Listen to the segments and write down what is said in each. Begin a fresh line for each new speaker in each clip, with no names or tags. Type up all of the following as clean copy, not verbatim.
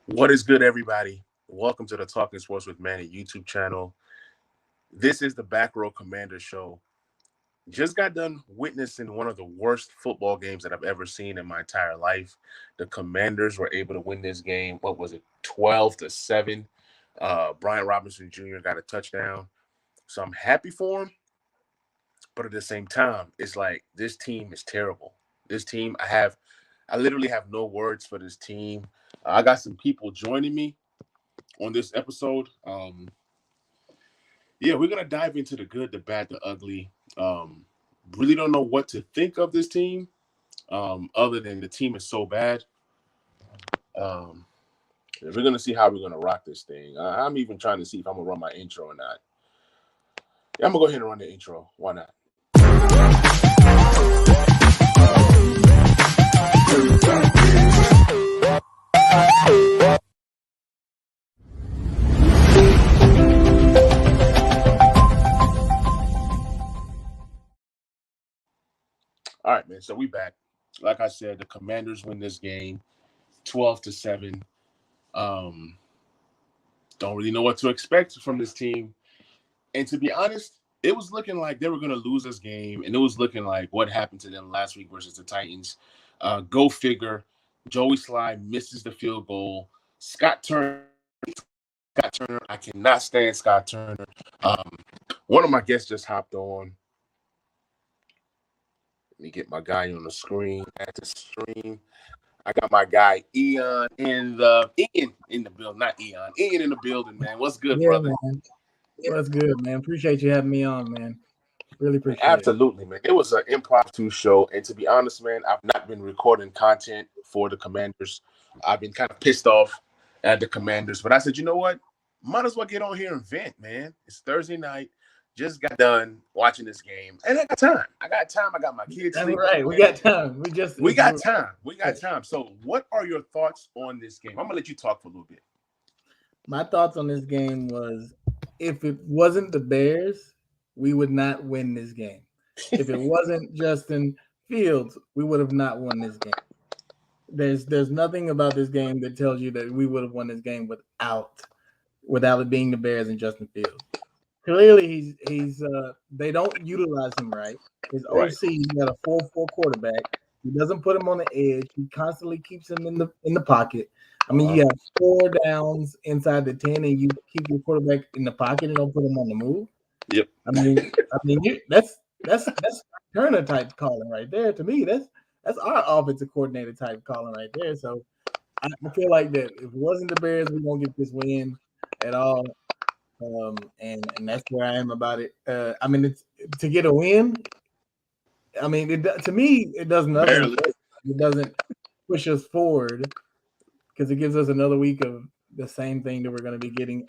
What is good, everybody? Welcome to the Talking Sports with Manny YouTube channel. This is the Back Row Commander Show. Just got done witnessing one of the worst football games that I've ever seen in my entire life. The Commanders were able to win this game. What was it, 12-7? Brian Robinson Jr. got a touchdown. So I'm happy for him, but at the same time, it's like this team is terrible. This team, I literally have no words for this team. I got some people joining me on this episode. We're gonna dive into the good, the bad, the ugly. Really don't know what to think of this team, other than the team is so bad. Um, we're gonna see how we're gonna rock this thing. I'm even trying to see if I'm gonna run my intro or not. Yeah, I'm gonna go ahead and run the intro. Why not? All right, man. So we back. Like I said, the Commanders win this game 12-7. Don't really know what to expect from this team. And to be honest, it was looking like they were going to lose this game. And it was looking like what happened to them last week versus the Titans. Go figure. Joey Sly misses the field goal. Scott Turner, I cannot stand Scott Turner. One of my guests just hopped on. Let me get my guy on the screen. At the stream, I got my guy Ian in the building, not Ian. Ian in the building, man. What's good, brother?
Man. What's good, man? Appreciate you having me on, man. Really appreciate
Absolutely, man. It was an impromptu show, and to be honest, man, I've not been recording content for the Commanders. I've been kind of pissed off at the Commanders, but I said, you know what? Might as well get on here and vent, man. It's Thursday night. Just got done watching this game, and I got time. I got my kids.
That's right. We got time.
We got time. So, what are your thoughts on this game? I'm gonna let you talk for a little bit.
My thoughts on this game was, if it wasn't the Bears, we would not win this game. If it wasn't Justin Fields, we would have not won this game. There's nothing about this game that tells you that we would have won this game without it being the Bears and Justin Fields. Clearly, he's they don't utilize him right. His OC, he's got a 4-4 quarterback. He doesn't put him on the edge. He constantly keeps him in the pocket. I mean, you have 4 downs inside the 10, and you keep your quarterback in the pocket and don't put him on the move.
Yep.
I mean, that's Turner type calling right there. To me, that's our offensive coordinator type calling right there. So I feel like that if it wasn't the Bears, we won't get this win at all. And that's where I am about it. I mean, it's to get a win. I mean, to me, it does nothing.
Barely.
It doesn't push us forward because it gives us another week of the same thing that we're going to be getting,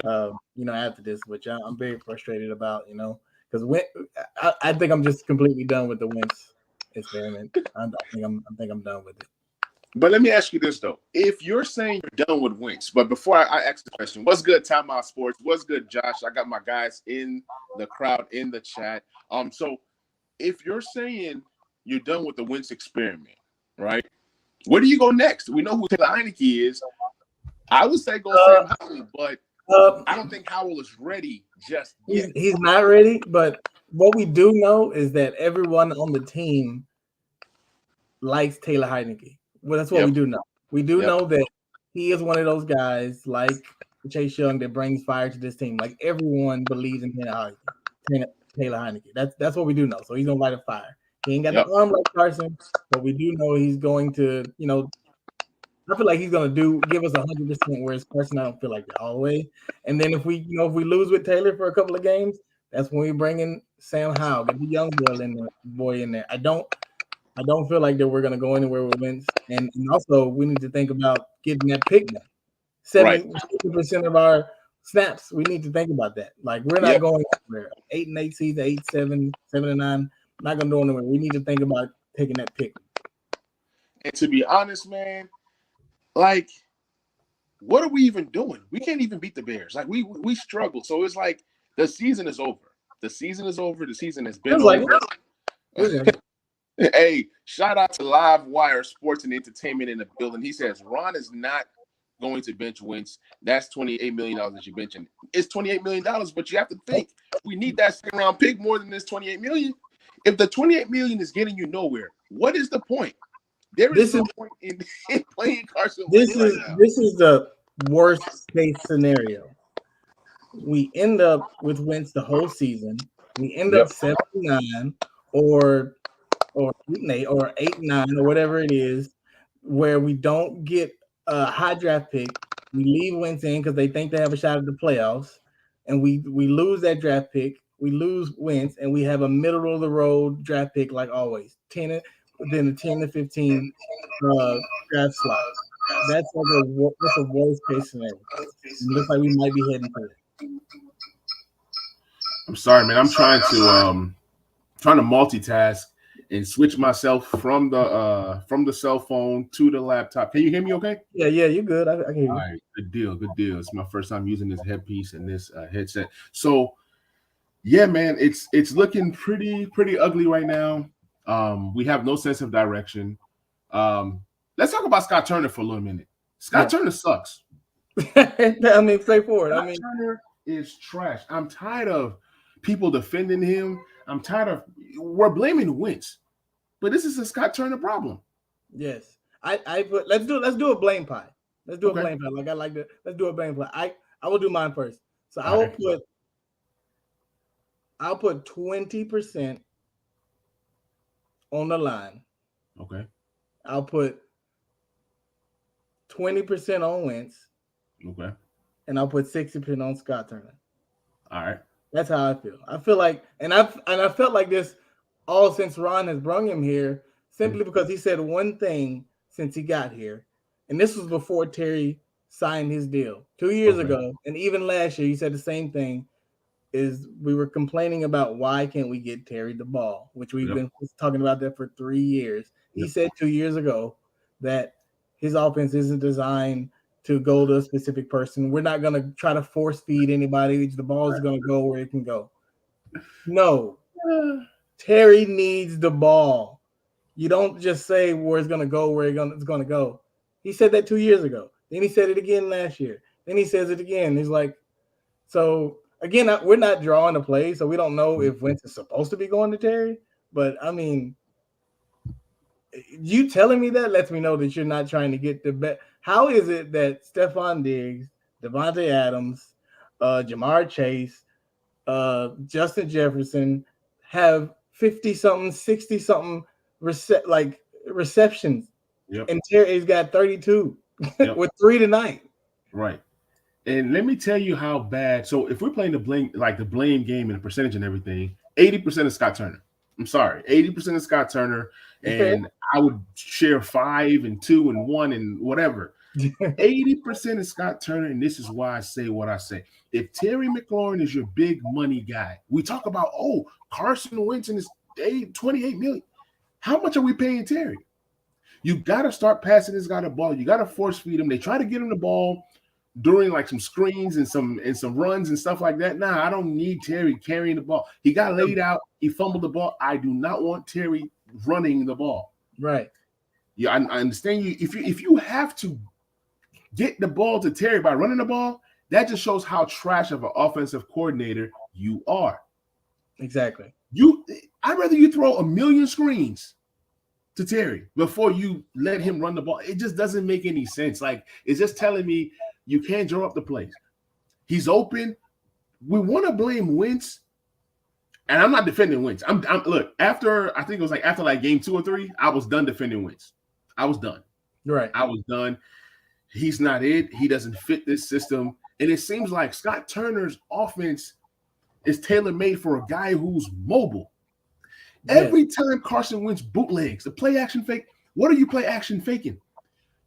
after this, which I'm very frustrated about, because I think I'm just completely done with the Wentz experiment. I think I'm done with it.
But let me ask you this, though. If you're saying you're done with Wentz, but before I ask the question, what's good, Time Out Sports? What's good, Josh? I got my guys in the crowd, in the chat. So if you're saying you're done with the Wentz experiment, right, where do you go next? We know who Taylor Heinicke is. I would say go Sam Howell, but I don't think Howell is ready just yet.
He's not ready, but what we do know is that everyone on the team likes Taylor Heinicke. Well, that's what we do know. We do know that he is one of those guys like Chase Young that brings fire to this team. Like everyone believes in Taylor Heinicke. That's what we do know. So he's gonna light a fire. He ain't got the arm like Carson, but we do know he's going to, I feel like he's gonna give us 100%. Whereas Carson, I don't feel like that all the way. And then if we lose with Taylor for a couple of games, that's when we bring in Sam Howell, get the young boy in there. I don't feel like that we're going to go anywhere with Wentz. And also, we need to think about getting that pick now. 70% of our snaps, we need to think about that. Like, we're not going anywhere. 8-8 season, 8-7, 7-9. Not going to go anywhere. We need to think about taking that pick.
And to be honest, man, like, what are we even doing? We can't even beat the Bears. Like, we struggle. So it's like the season is over. The season is over. The season has been over. Hey, shout out to Live Wire Sports and Entertainment in the building. He says Ron is not going to bench Wentz. That's $28 million that you're benching. It's $28 million, but you have to think we need that second round pick more than this $28 million. If the $28 million is getting you nowhere, what is the point? There is no point in playing Carson Wentz right now.
This is the worst case scenario. We end up with Wentz the whole season. We end up 7-9 or 8-8 or 8-9 or whatever it is, where we don't get a high draft pick. We leave Wentz in because they think they have a shot at the playoffs, and we lose that draft pick. We lose Wentz, and we have a middle of the road draft pick like always. 10 to 15 draft slot. That's a worst case scenario. It looks like we might be heading for it.
I'm sorry, man. I'm trying to multitask and switch myself from the cell phone to the laptop. Can you hear me okay?
Yeah, you're good. I can hear you.
All right, good deal. It's my first time using this headpiece and this headset. So, yeah, man, it's looking pretty ugly right now. We have no sense of direction. Let's talk about Scott Turner for a little minute. Scott Turner sucks.
I mean, straightforward.
Turner is trash. I'm tired of people defending him. I'm tired of we're blaming Wentz, but this is a Scott Turner problem.
Yes, let's do a blame pie. Let's do a blame pie. Like I like to. Let's do a blame pie. I will do mine first. So I'll put 20% on the line.
Okay.
I'll put 20% on Wentz.
Okay.
And I'll put 60% on Scott Turner.
All right.
That's how I feel. I feel like, and I felt like this all since Ron has brung him here, simply because he said one thing since he got here, and this was before Terry signed his deal 2 years ago, and even last year he said the same thing. Is we were complaining about why can't we get Terry the ball, which we've been talking about that for 3 years. He said 2 years ago that his offense isn't designed to go to a specific person. We're not going to try to force feed anybody. The ball is going to go where it can go. No, Terry needs the ball. You don't just say where it's going to go, where it's going to go. He said that 2 years ago. Then he said it again last year. Then he says it again. He's like, so again, we're not drawing a play, so we don't know if Wentz is supposed to be going to Terry. But I mean, you telling me that lets me know that you're not trying to get the bet. How is it that Stephon Diggs, Devontae Adams, Jamar Chase, Justin Jefferson have 50-something, 60-something receptions, and Terry's got 32 with 3 tonight? Right.
And let me tell you how bad. So if we're playing the blame game and the percentage and everything, 80% is Scott Turner. I'm sorry, 80% is Scott Turner, and I would share 5 and 2 and 1 and whatever. 80% is Scott Turner, and this is why I say what I say. If Terry McLaurin is your big money guy, we talk about Carson Wentz and his $28 million. How much are we paying Terry? You got to start passing this guy the ball. You got to force feed him. They try to get him the ball during like some screens and some runs and stuff like that. Nah, I don't need Terry carrying the ball. He got laid out. He fumbled the ball. I do not want Terry running the ball.
Right.
Yeah, I understand you. If you have to get the ball to Terry by running the ball, that just shows how trash of an offensive coordinator you are.
Exactly.
I'd rather you throw a million screens to Terry before you let him run the ball. It just doesn't make any sense. Like, it's just telling me you can't draw up the plays. He's open. We want to blame Wentz, and I'm not defending Wentz. Look, after game 2 or 3, I was done defending Wentz. I was done.
Right.
I was done. He's not it. He doesn't fit this system, and it seems like Scott Turner's offense is tailor-made for a guy who's mobile. Yes. Every time Carson Wentz bootlegs, the play action fake, what are you play action faking?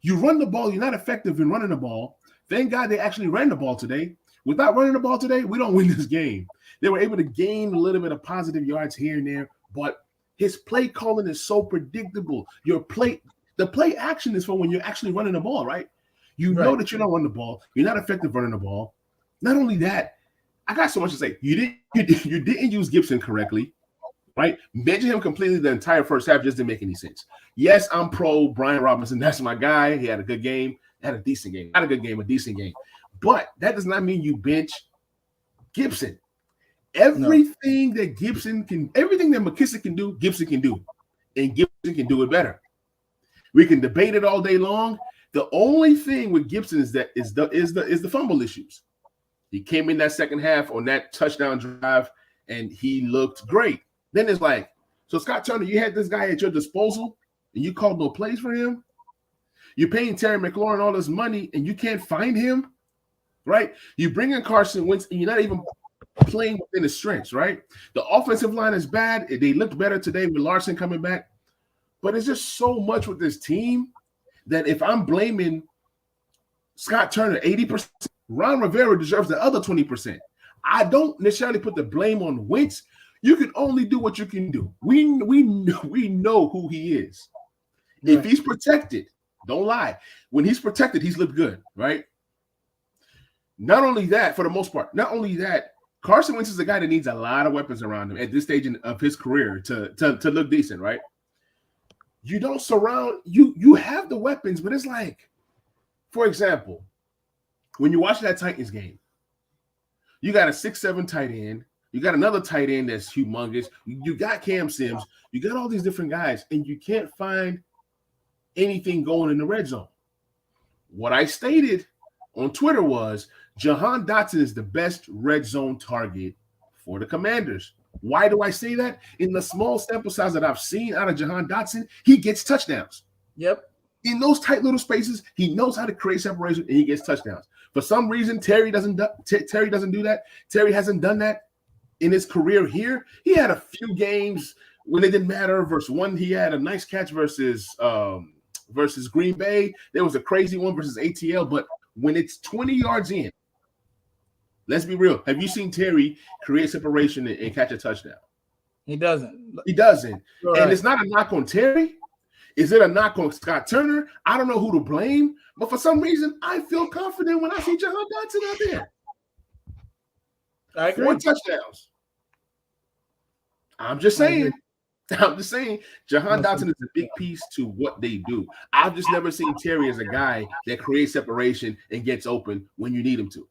You run the ball. You're not effective in running the ball. Thank God they actually ran the ball today. Without running the ball today, we don't win this game. They were able to gain a little bit of positive yards here and there, but his play calling is so predictable. The play action is for when you're actually running the ball, right? You know that you're not running the ball. You're not effective running the ball. Not only that, I got so much to say. You didn't use Gibson correctly, right? Benching him completely the entire first half just didn't make any sense. Yes, I'm pro Brian Robinson. That's my guy. He had a good game.
had a decent game. Not a good game, a decent game. But that does not mean you bench Gibson. Everything that McKissic can do, Gibson can do. And Gibson can do it better. We can debate it all day long. The only thing with Gibson is the fumble issues. He came in that second half on that touchdown drive, and he looked great. Then it's like, so Scott Turner, you had this guy at your disposal, and you called no plays for him. You're paying Terry McLaurin all this money, and you can't find him, right? You bring in Carson Wentz, and you're not even playing within his strengths, right? The offensive line is bad. They looked better today with Larson coming back. But it's just so much with this team that if I'm blaming Scott Turner 80%, Ron Rivera deserves the other 20%. I don't necessarily put the blame on Wentz. You can only do what you can do. We know who he is. Right. If he's protected, don't lie. When he's protected, he's looked good, right? Not only that, for the most part, Carson Wentz is a guy that needs a lot of weapons around him at this stage of his career to look decent, right? You don't surround you have the weapons, but it's like, for example, when you watch that Titans game, you got a 6'7" tight end, you got another tight end that's humongous, you got Cam Sims, you got all these different guys, and you can't find anything going in the red zone. What I stated on Twitter was Jahan Dotson is the best red zone target for the Commanders. Why do I say that? In the small sample size that I've seen out of Jahan Dotson, he gets touchdowns.
Yep.
In those tight little spaces, he knows how to create separation, and he gets touchdowns. For some reason, Terry doesn't do that. Terry hasn't done that in his career here. He had a few games when it didn't matter. Versus one, he had a nice catch versus Green Bay. There was a crazy one versus ATL. But when it's 20 yards in, let's be real. Have you seen Terry create separation and catch a touchdown?
He doesn't.
He doesn't.
Right.
And it's not a knock on Terry. Is it a knock on Scott Turner? I don't know who to blame. But for some reason, I feel confident when I see Jahan Dotson out there.
I agree.
4 touchdowns. I'm just saying. Jahan Dotson is a big piece to what they do. I've just never seen Terry as a guy that creates separation and gets open when you need him to.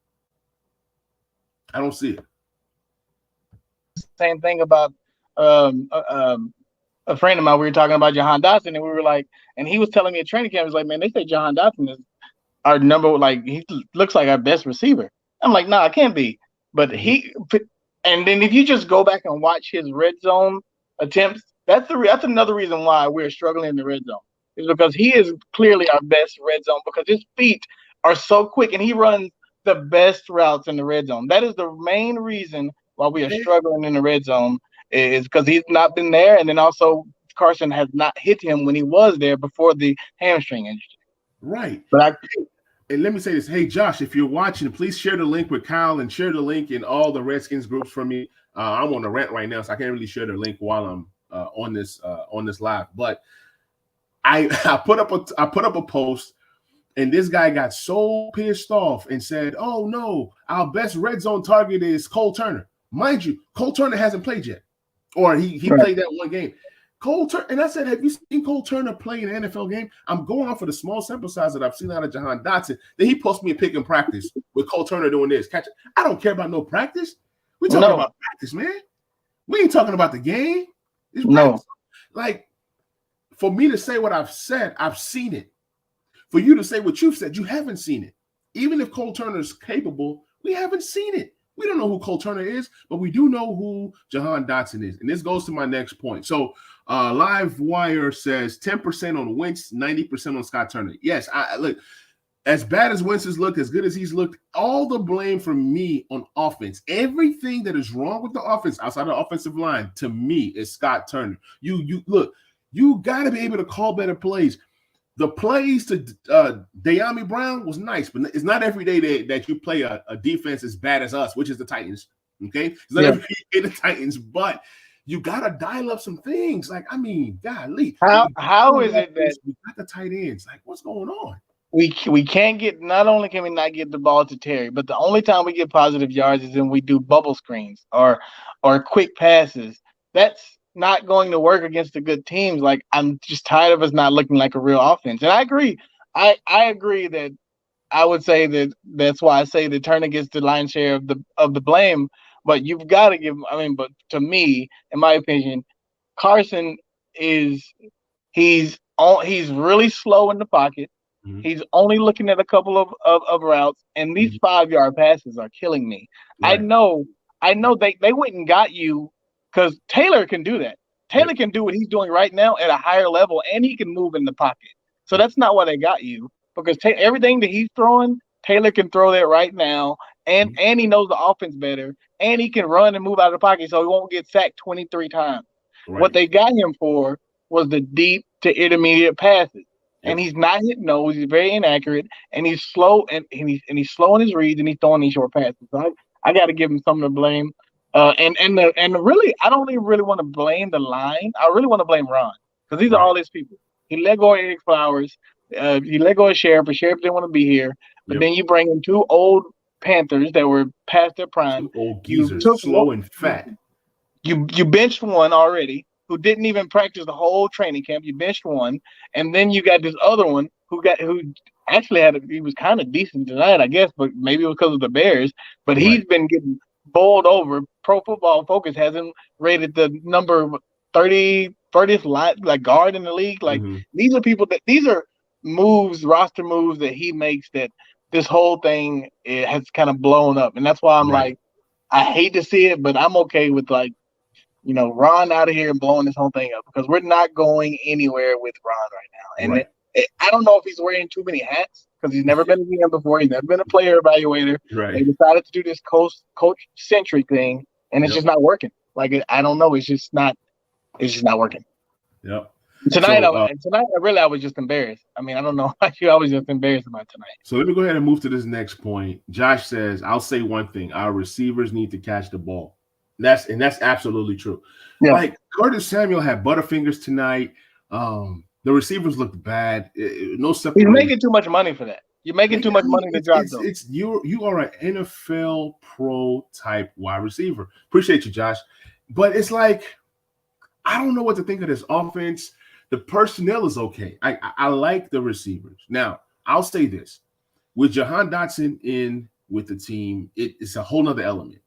I don't see it.
Same thing about a friend of mine. We were talking about Jahan Dotson, and we were like, and he was telling me at training camp, he was like, man, they say Jahan Dotson is our number, like he looks like our best receiver. I'm like, nah, it can't be. But and then if you just go back and watch his red zone attempts, that's another reason why we're struggling in the red zone. Is because he is clearly our best red zone because his feet are so quick and he runs the best routes in the red zone. That is the main reason why we are struggling in the red zone is because he's not been there, and then also Carson has not hit him when he was there before the hamstring injury.
Right.
But
and let me say this. Hey, Josh, if you're watching, please share the link with Kyle and share the link in all the Redskins groups for me. I'm on a rant right now, so I can't really share the link while I'm on this live. But I put up a post, and this guy got so pissed off and said, "Oh no, our best red zone target is Cole Turner." Mind you, Cole Turner hasn't played yet, or he played that one game. Cole Turner, and I said, have you seen Cole Turner play an NFL game? I'm going off of the small sample size that I've seen out of Jahan Dotson. Then he posts me a pick in practice with Cole Turner doing this. Catch it. I don't care about no practice. We're talking about practice, man. We ain't talking about the game. It's practice. Like, for me to say what I've said, I've seen it. For you to say what you've said, you haven't seen it. Even if Cole Turner is capable, we haven't seen it. We don't know who Cole Turner is, but we do know who Jahan Dotson is. And this goes to my next point. So Live Wire says 10% on Wentz, 90% on Scott Turner. Yes, I look, as bad as Wentz has looked, as good as he's looked, all the blame from me on offense. Everything that is wrong with the offense outside of the offensive line, to me, is Scott Turner. You look, you got to be able to call better plays. The plays to Dyami Brown was nice, but it's not every day that you play a defense as bad as us, which is the Titans. Okay, it's not every day the Titans, but you gotta dial up some things. Like, I mean, golly,
how is it that
we got the tight ends? Like, what's going on?
We can't get. Not only can we not get the ball to Terry, but the only time we get positive yards is when we do bubble screens or quick passes. That's not going to work against the good teams. Like, I'm just tired of us not looking like a real offense. And I agree. I agree that I would say that that's why I say that Turner gets the lion's share of the blame. But you've got to give. I mean, but to me, in my opinion, Carson is he's really slow in the pocket.
Mhm.
He's only looking at a couple of routes, and these 5-yard passes are killing me.
Right.
I know they went and got you because Taylor can do that. Taylor can do what he's doing right now at a higher level, and he can move in the pocket. So that's not why they got you, because everything that he's throwing, Taylor can throw that right now, and he knows the offense better, and he can run and move out of the pocket so he won't get sacked 23 times.
Right.
What they got him for was the deep to intermediate passes. And he's not hitting those. He's very inaccurate, and he's slow, and he's slow in his reads, and he's throwing these short passes. So I got to give him some of the blame. And really, I don't even really want to blame the line. I really want to blame Ron, because these are all his people. He let go of Eric Flowers. He let go of Sheriff, but Sheriff didn't want to be here. But then you bring in 2 old Panthers that were past their prime.
2 old geezers, slow and fat.
You benched one already, who didn't even practice the whole training camp. You benched one, and then you got this other one who actually he was kind of decent tonight, I guess, but maybe it was because of the Bears. But he's been getting bowled over. Pro Football Focus has him rated the number 30th like guard in the league. Like these are moves, roster moves that he makes that this whole thing has kind of blown up, and that's why I'm like, I hate to see it, but I'm okay with Ron out of here and blowing this whole thing up, because we're not going anywhere with Ron right now. And I don't know if he's wearing too many hats, because he's never been a GM before. He's never been a player evaluator.
Right.
They decided to do this coach-centric thing, and it's just not working. Like, I don't know. It's just not working.
Yep.
Tonight, I was just embarrassed. I mean, I don't know. I was just embarrassed about tonight.
So let me go ahead and move to this next point. Josh says, I'll say one thing. Our receivers need to catch the ball. That's absolutely true. Yeah. Like Curtis Samuel had Butterfingers tonight. The receivers looked bad. No separation.
He's making too much money for that. You're making too much money to drop them.
You are an NFL pro type wide receiver. Appreciate you, Josh. But it's like, I don't know what to think of this offense. The personnel is okay. I like the receivers. Now, I'll say this. With Jahan Dotson in with the team, it's a whole nother element.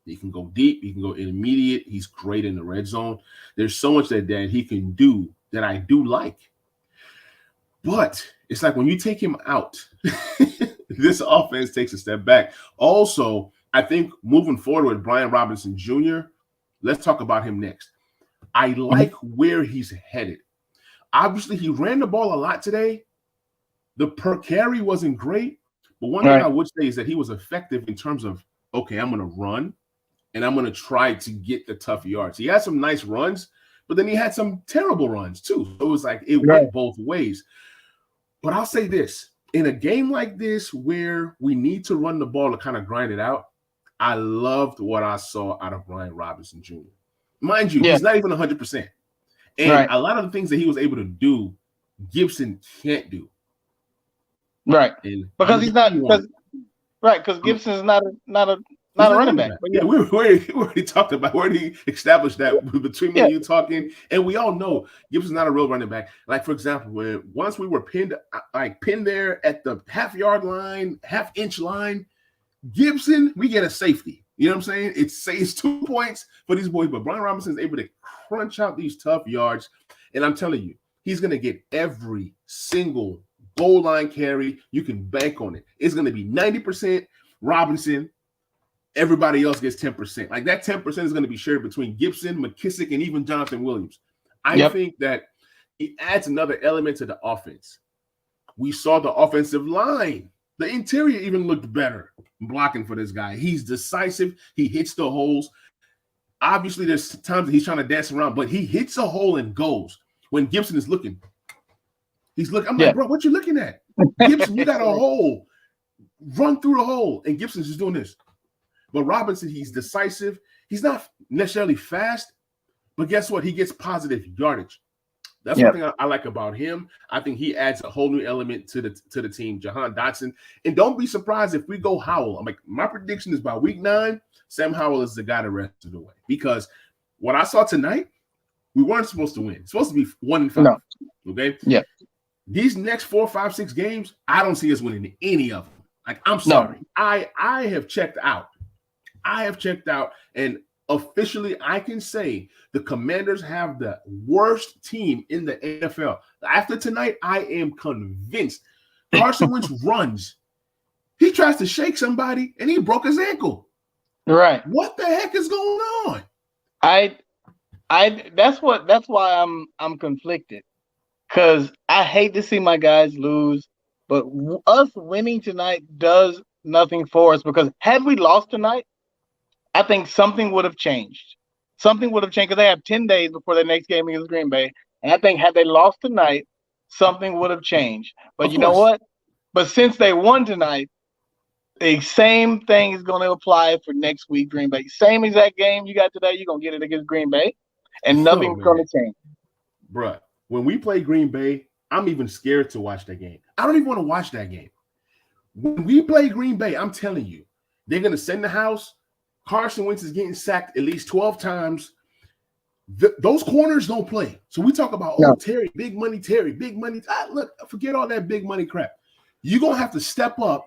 He can go deep. He can go intermediate. He's great in the red zone. There's so much that he can do that I do like. But it's like when you take him out, this offense takes a step back. Also, I think moving forward with Brian Robinson Jr., let's talk about him next. I like where he's headed. Obviously, he ran the ball a lot today. The per carry wasn't great. But one thing I would say is that he was effective in terms of, okay, I'm going to run, and I'm going to try to get the tough yards. He had some nice runs, but then he had some terrible runs too. So it was like it went both ways. But I'll say this. In a game like this where we need to run the ball to kind of grind it out, I loved what I saw out of Brian Robinson Jr. Mind you, he's not even 100%. And a lot of the things that he was able to do, Gibson can't do.
Right. And because he's not because Gibson is not a running back.
But we already talked about, we already established that between me and you talking, and we all know Gibson's not a real running back. Like, for example, once we were pinned there at the half-yard line, half-inch line, Gibson, we get a safety. You know what I'm saying? It saves 2 points for these boys, but Brian Robinson is able to crunch out these tough yards, and I'm telling you, he's going to get every single goal line carry. You can bank on it. It's going to be 90% Robinson. Everybody else gets 10%. Like, that 10% is going to be shared between Gibson, McKissick, and even Jonathan Williams. I think that it adds another element to the offense. We saw the offensive line. The interior even looked better blocking for this guy. He's decisive. He hits the holes. Obviously, there's times that he's trying to dance around, but he hits a hole and goes. When Gibson is looking, he's looking. I'm like, bro, what you looking at? Gibson, you got a hole. Run through the hole. And Gibson's just doing this. But Robinson, he's decisive. He's not necessarily fast, but guess what? He gets positive yardage. That's one thing I like about him. I think he adds a whole new element to the team, Jahan Dotson. And don't be surprised if we go Howell. I'm like, my prediction is by week 9, Sam Howell is the guy the rest of the way. Because what I saw tonight, we weren't supposed to win. It's supposed to be 1-5. No. Okay?
Yeah.
these next 4, 5, 6 games, I don't see us winning any of them. Like, I'm sorry. No. I have checked out. And officially, I can say the Commanders have the worst team in the NFL. After tonight, I am convinced. Carson Wentz runs. He tries to shake somebody, and he broke his ankle.
Right.
What the heck is going on?
That's why I'm conflicted, because I hate to see my guys lose, but us winning tonight does nothing for us, because had we lost tonight, I think something would have changed. Something would have changed, because they have 10 days before their next game against Green Bay. And I think had they lost tonight, something would have changed. But you know what? But since they won tonight, the same thing is going to apply for next week, Green Bay. Same exact game you got today, you're going to get it against Green Bay, and nothing's going to change.
Bruh, when we play Green Bay, I'm even scared to watch that game. I don't even want to watch that game. When we play Green Bay, I'm telling you, they're going to send the house. Carson Wentz is getting sacked at least 12 times. Those corners don't play. So we talk about, Terry, big money. Look, forget all that big money crap. You're going to have to step up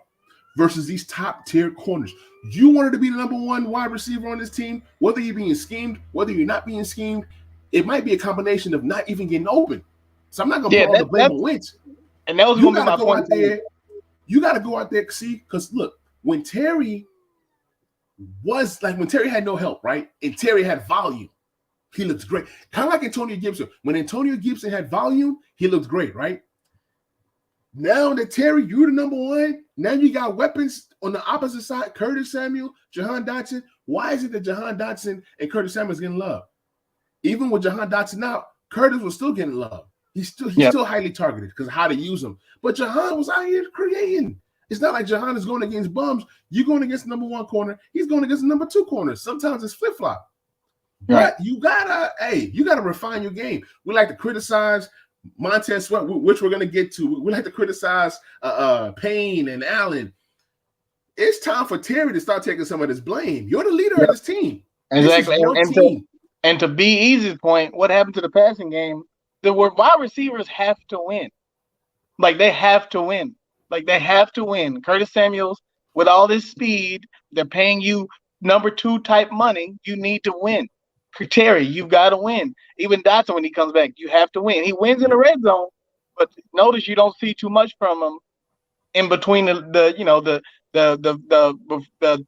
versus these top-tier corners. You wanted to be the number one wide receiver on this team, whether you're being schemed, whether you're not being schemed. It might be a combination of not even getting open. So I'm not going to put all the blame on Wentz.
And that was going to be my point.
You got to go out there, see, because look, when Terry had no help, right? And Terry had volume, he looked great. Kind of like Antonio Gibson. When Antonio Gibson had volume, he looked great, right? Now that Terry, you're the number one, now you got weapons on the opposite side, Curtis Samuel, Jahan Dotson. Why is it that Jahan Dotson and Curtis Samuel is getting love? Even with Jahan Dotson out, Curtis was still getting love. He's still highly targeted because of how to use him. But Jahan was out here creating. It's not like Jahan is going against bums. You're going against the number one corner. He's going against the number two corner. Sometimes it's flip-flop.
Right.
But you gotta refine your game. We like to criticize Montez Sweat, which we're gonna get to. We like to criticize Payne and Allen. It's time for Terry to start taking some of this blame. You're the leader of this team.
Exactly. And to be Easy's point, what happened to the passing game? The wide receivers have to win. Like, they have to win. Curtis Samuels, with all this speed, they're paying you number two type money. You need to win. Terry, you've got to win. Even Dotson, when he comes back, you have to win. He wins in the red zone, but notice you don't see too much from him in between the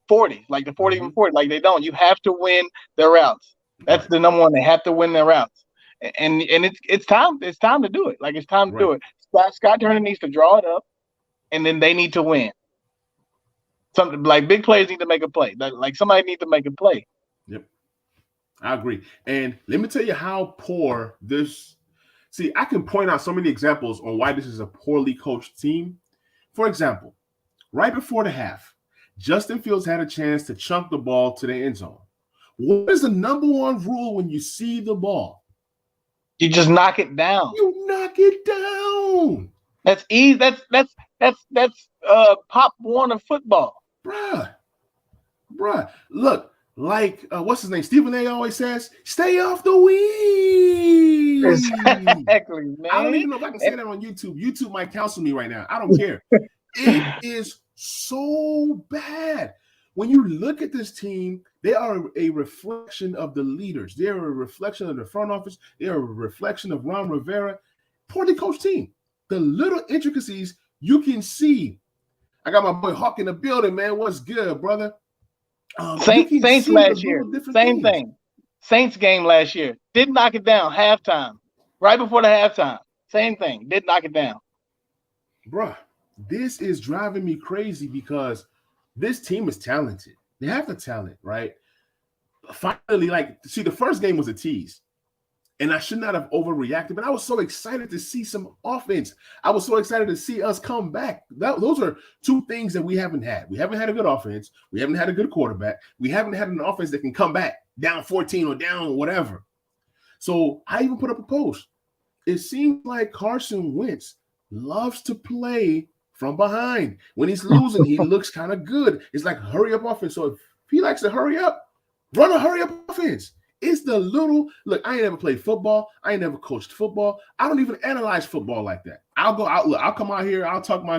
40, like the 40 and 40. Like, they don't. You have to win their routes. That's the number one. They have to win their routes. And it's time. It's time to do it. Like, it's time to do it. Scott Turner needs to draw it up, and then they need to win. Something like big players need to make a play. Like somebody needs to make a play.
Yep, I agree. And let me tell you how poor this. See, I can point out so many examples on why this is a poorly coached team. For example, right before the half, Justin Fields had a chance to chunk the ball to the end zone. What is the number one rule when you see the ball?
You just knock it down.
You knock it down.
That's easy. That's Pop Warner football.
Bruh. Look, like what's his name? Stephen A. always says, "Stay off the weed."
Exactly, man.
I don't even know if I can say that on YouTube. YouTube might cancel me right now. I don't care. It is so bad. When you look at this team, they are a reflection of the leaders. They are a reflection of the front office. They are a reflection of Ron Rivera. Poorly coached team. The little intricacies you can see. I got my boy Hawk in the building, man. What's good, brother?
Saints last year. Same thing. Saints game last year. Didn't knock it down. Halftime. Right before the halftime. Same thing. Didn't knock it down.
Bruh, this is driving me crazy because this team is talented. They have the talent, right? Finally, see, the first game was a tease. And I should not have overreacted, but I was so excited to see some offense. I was so excited to see us come back. Those are two things that we haven't had. We haven't had a good offense. We haven't had a good quarterback. We haven't had an offense that can come back down 14 or down whatever. So I even put up a post. It seems like Carson Wentz loves to play from behind. When he's losing, he looks kind of good. It's like hurry up offense. So if he likes to hurry up, run a hurry up offense. It's the little look. I ain't never played football. I ain't never coached football. I don't even analyze football like that. I'll go out. Look, I'll come out here. I'll talk my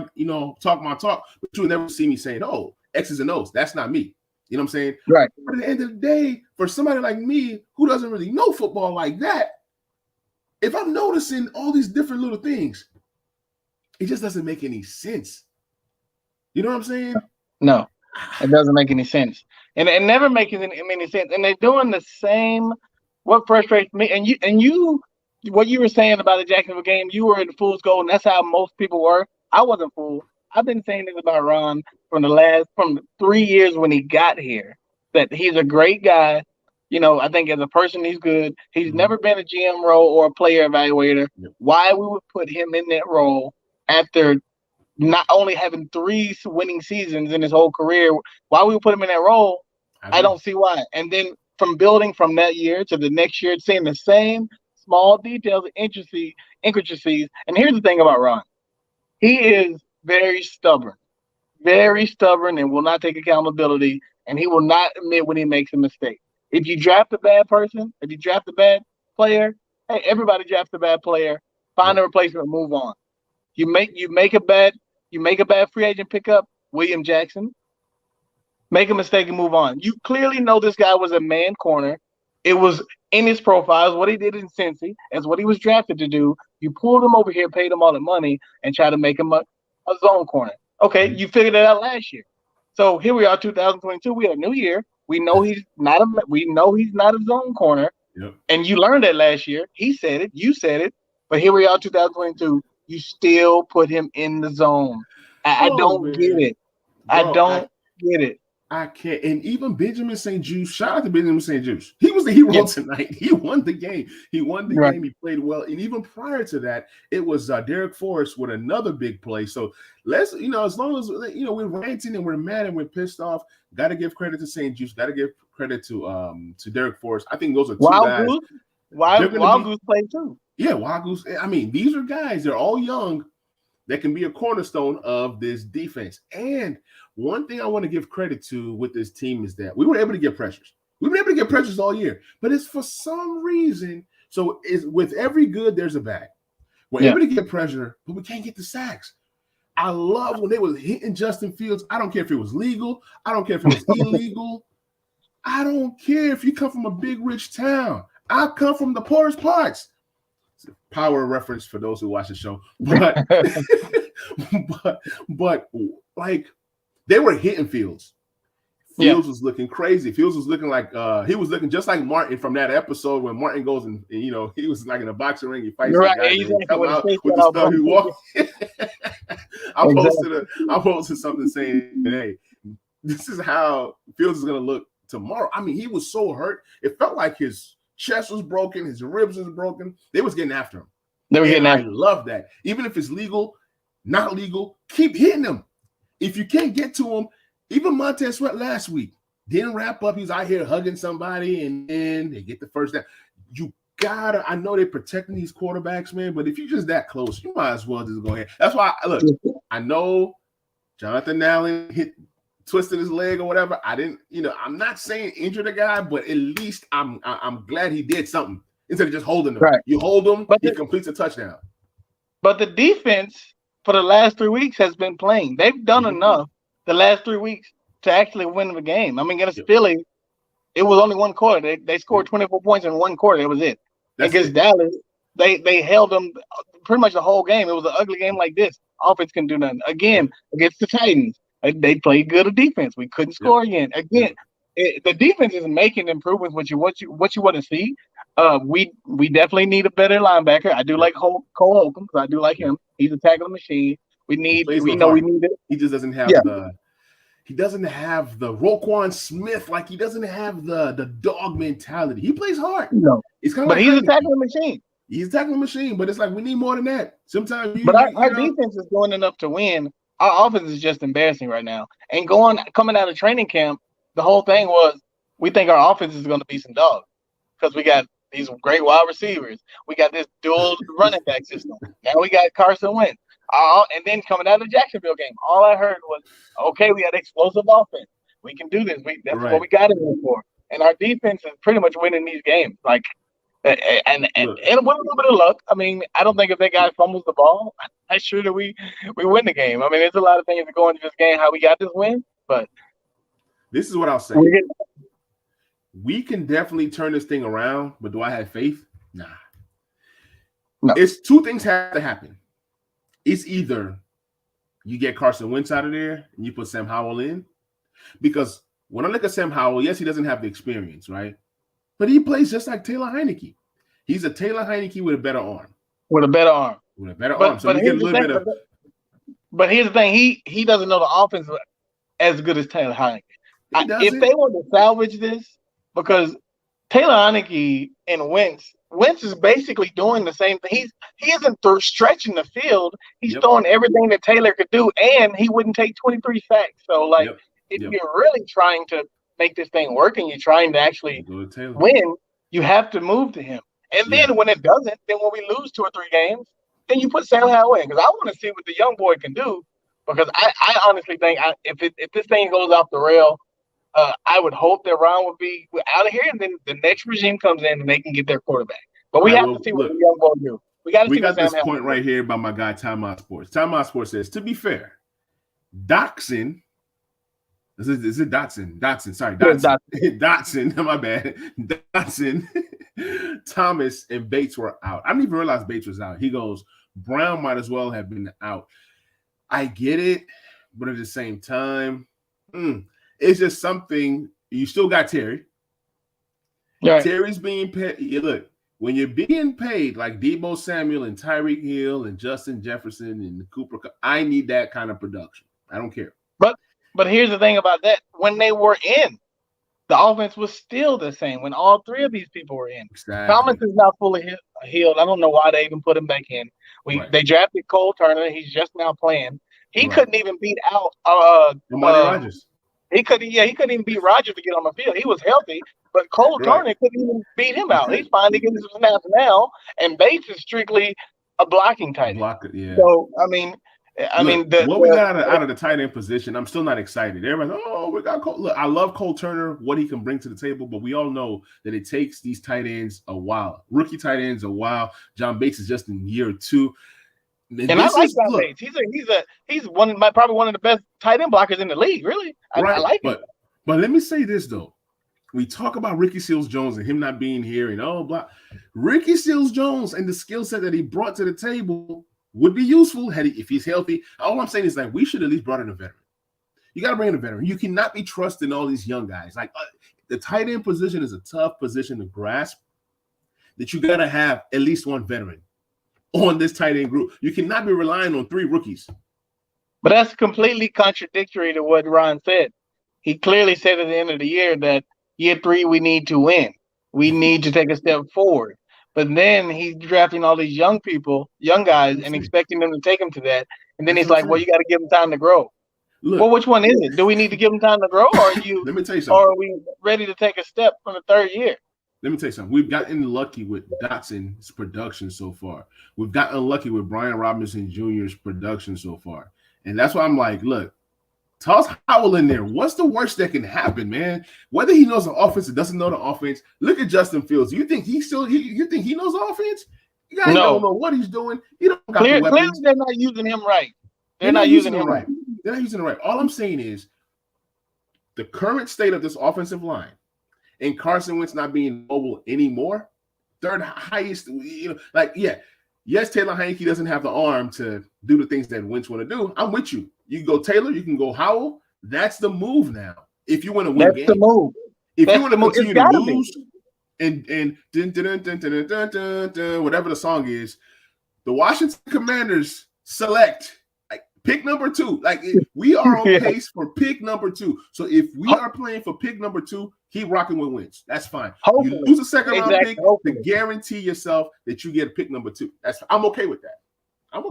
talk. But you'll never see me saying, "Oh, X's and O's." That's not me. You know what I'm saying?
Right.
But at the end of the day, for somebody like me who doesn't really know football like that, if I'm noticing all these different little things, it just doesn't make any sense. You know what I'm saying?
No, it doesn't make any sense. And it never makes any sense. And they're doing the same. What frustrates me, and you, what you were saying about the Jacksonville game, you were in fool's gold, and that's how most people were. I wasn't fooled. I've been saying this about Ron from the 3 years when he got here, that he's a great guy. You know, I think as a person, he's good. He's never been a GM role or a player evaluator. Yep. Why we would put him in that role after not only having 3 winning seasons in his whole career, why we would put him in that role, I don't see why. And then from building from that year to the next year, seeing the same small details and intricacies. And here's the thing about Ron. He is very stubborn and will not take accountability, and he will not admit when he makes a mistake. If you draft a bad person, if you draft a bad player, hey, everybody drafts a bad player, find a replacement, move on. You make a bad free agent pickup, William Jackson. Make a mistake and move on. You clearly know this guy was a man corner. It was in his profile, what he did in Cincy, as what he was drafted to do. You pulled him over here, paid him all the money, and tried to make him a zone corner. Okay, you figured it out last year. So here we are, 2022. We have a new year. We know he's not a zone corner.
Yep. And
you learned that last year. He said it. You said it. But here we are, 2022. You still put him in the zone. I don't get it. I don't get it.
I can't. And even Benjamin St-Juste, shout out to Benjamin St-Juste. He was the hero tonight. He won the game. He He played well. And even prior to that, it was Derek Forrest with another big play. So let's, as long as, we're ranting and we're mad and we're pissed off, got to give credit to St-Juste. Got to give credit to Derek Forrest. I think those are two guys.
Wild Goose played too.
Yeah, Wild Goose. I mean, these are guys. They're all young that can be a cornerstone of this defense. And one thing I want to give credit to with this team is that we were able to get pressures. We were able to get pressures all year, but it's for some reason. So with every good, there's a bad. We're able to get pressure, but we can't get the sacks. I love when they was hitting Justin Fields. I don't care if it was legal. I don't care if it was illegal. I don't care if you come from a big, rich town. I come from the poorest parts. It's a power reference for those who watch the show. But like, they were hitting Fields. Fields was looking crazy. Fields was looking like he was looking just like Martin from that episode when Martin goes and he was like in a boxing ring. He fights the guy and come out with the stuff he walks. I posted something saying, "Hey, this is how Fields is gonna look tomorrow." I mean, he was so hurt. It felt like his chest was broken, his ribs was broken. They was getting after him. I love that. Even if it's legal, not legal, keep hitting him. If you can't get to him, even Montez Sweat last week didn't wrap up. He's out here hugging somebody, and then they get the first down. You gotta. I know they're protecting these quarterbacks, man, but if you're just that close, you might as well just go ahead. That's why I know Jonathan Allen twisted his leg or whatever. I'm not saying injure the guy, but at least I'm glad he did something instead of just holding him. Right. You hold him, he completes a touchdown.
But the defense for the last 3 weeks has been playing. They've done enough the last 3 weeks to actually win the game. I mean, against Philly, it was only one quarter. They scored 24 points in one quarter. That was it. Against Dallas, they held them pretty much the whole game. It was an ugly game like this. Offense couldn't do nothing. Again, against the Titans, they played good defense. We couldn't score again. The defense is making improvements. What you want to see. We definitely need a better linebacker. I do like Cole Holcomb because I do like him. He's a tackling machine. We need it.
He just doesn't have he doesn't have the Roquan Smith, like he doesn't have the dog mentality. He plays hard.
No.
He's kind of
he's a tackling machine.
He's a tackling machine, but it's like we need more than that. Sometimes
our defense is doing enough to win. Our offense is just embarrassing right now. And coming out of training camp, the whole thing was we think our offense is going to be some dogs because we got these great wide receivers. We got this dual running back system. Now we got Carson Wentz. And then coming out of the Jacksonville game, all I heard was, okay, we got explosive offense. We can do this. That's what we got him for. and our defense is pretty much winning these games. Like, and with a little bit of luck. I mean, I don't think if that guy fumbles the ball, I'm sure that we win the game. I mean, there's a lot of things that go into this game, how we got this win, but
this is what I'll say. We can definitely turn this thing around, but do I have faith? Nah.
No.
It's two things have to happen. It's either you get Carson Wentz out of there and you put Sam Howell in, because when I look at Sam Howell, yes, he doesn't have the experience, right? But he plays just like Taylor Heineke. He's a Taylor Heineke with a better arm.
With a better arm.
With a better arm. So you get a little bit of.
But here's the thing: he doesn't know the offense as good as Taylor Heineke. If they want to salvage this, because Taylor Heineke and Wentz is basically doing the same thing. He isn't stretching the field. He's throwing everything that Taylor could do, and he wouldn't take 23 sacks. So, like, if you're really trying to make this thing work and you're trying to actually win, you have to move to him. And then when it doesn't, then when we lose 2 or 3 games, then you put Sam Howell in. Because I want to see what the young boy can do. Because I honestly think if this thing goes off the rail, I would hope that Ron would be out of here, and then the next regime comes in and they can get their quarterback. But we have to see what the young boy do. We got
this point right here by my guy Timeout Sports. Timeout Sports says, to be fair, Dotson. Is it Dotson? Dotson, sorry, Dotson. Dotson, my bad. Dotson, Thomas, and Bates were out. I didn't even realize Bates was out. He goes, Brown might as well have been out. I get it, but at the same time, it's just something. You still got Terry. Right. Terry's being paid. Look, when you're being paid like Deebo Samuel and Tyreek Hill and Justin Jefferson and Cooper, I need that kind of production. I don't care.
But here's the thing about that. When they were in, the offense was still the same when all 3 of these people were in.
Exactly.
Thomas is not fully healed. I don't know why they even put him back in. They drafted Cole Turner. He's just now playing. He couldn't even beat out
Rodgers.
He couldn't even beat Rodgers to get on the field. He was healthy, but Cole Turner couldn't even beat him out. He's finally getting some snaps now, and Bates is strictly a blocking tight end. So I mean, what
we got out of the tight end position, I'm still not excited. Everybody's we got Cole. Look, I love Cole Turner, what he can bring to the table, but we all know that it takes these tight ends a while. Rookie tight ends a while. John Bates is just in year 2.
And I like John Bates. He's probably one of the best tight end blockers in the league. Really, I like him.
But let me say this though. We talk about Ricky Seals-Jones and him not being here and blah. Ricky Seals-Jones and the skill set that he brought to the table would be useful if he's healthy. All I'm saying is we should at least brought in a veteran. You got to bring in a veteran. You cannot be trusting all these young guys. The tight end position is a tough position to grasp. That you got to have at least one veteran on this tight end group. You cannot be relying on 3 rookies.
But that's completely contradictory to what Ron said. He clearly said at the end of the year that year 3 we need to win. We need to take a step forward. But then he's drafting all these young guys, and expecting them to take them to that. And then he's like, well, you got to give them time to grow. Look, well, which one is it? Do we need to give them time to grow, or are you?
Let me tell you something.
Or are we ready to take a step from the 3rd year?
Let me tell you something. We've gotten lucky with Dotson's production so far. We've gotten lucky with Brian Robinson Jr.'s production so far. And that's why I'm like, look, toss Howell in there. What's the worst that can happen, man? Whether he knows the offense or doesn't know the offense, look at Justin Fields. You think you think he knows the offense? You guys don't know what he's doing. You don't got the weapons.
Clearly they're not using him right. They're not using him right.
They're not using him right. All I'm saying is the current state of this offensive line and Carson Wentz not being mobile anymore, 3rd highest, yes, Taylor Heineke doesn't have the arm to do the things that Wentz want to do. I'm with you. You can go Taylor, you can go Howell. That's the move now. If you want to win games.
That's the move.
If you want to continue to lose and whatever the song is, the Washington Commanders select pick number 2. We are on pace for pick number 2. So if we are playing for pick number 2, keep rocking with Wentz. That's fine. Hopefully. You lose a 2nd round pick to guarantee yourself that you get pick number 2. I'm okay with that.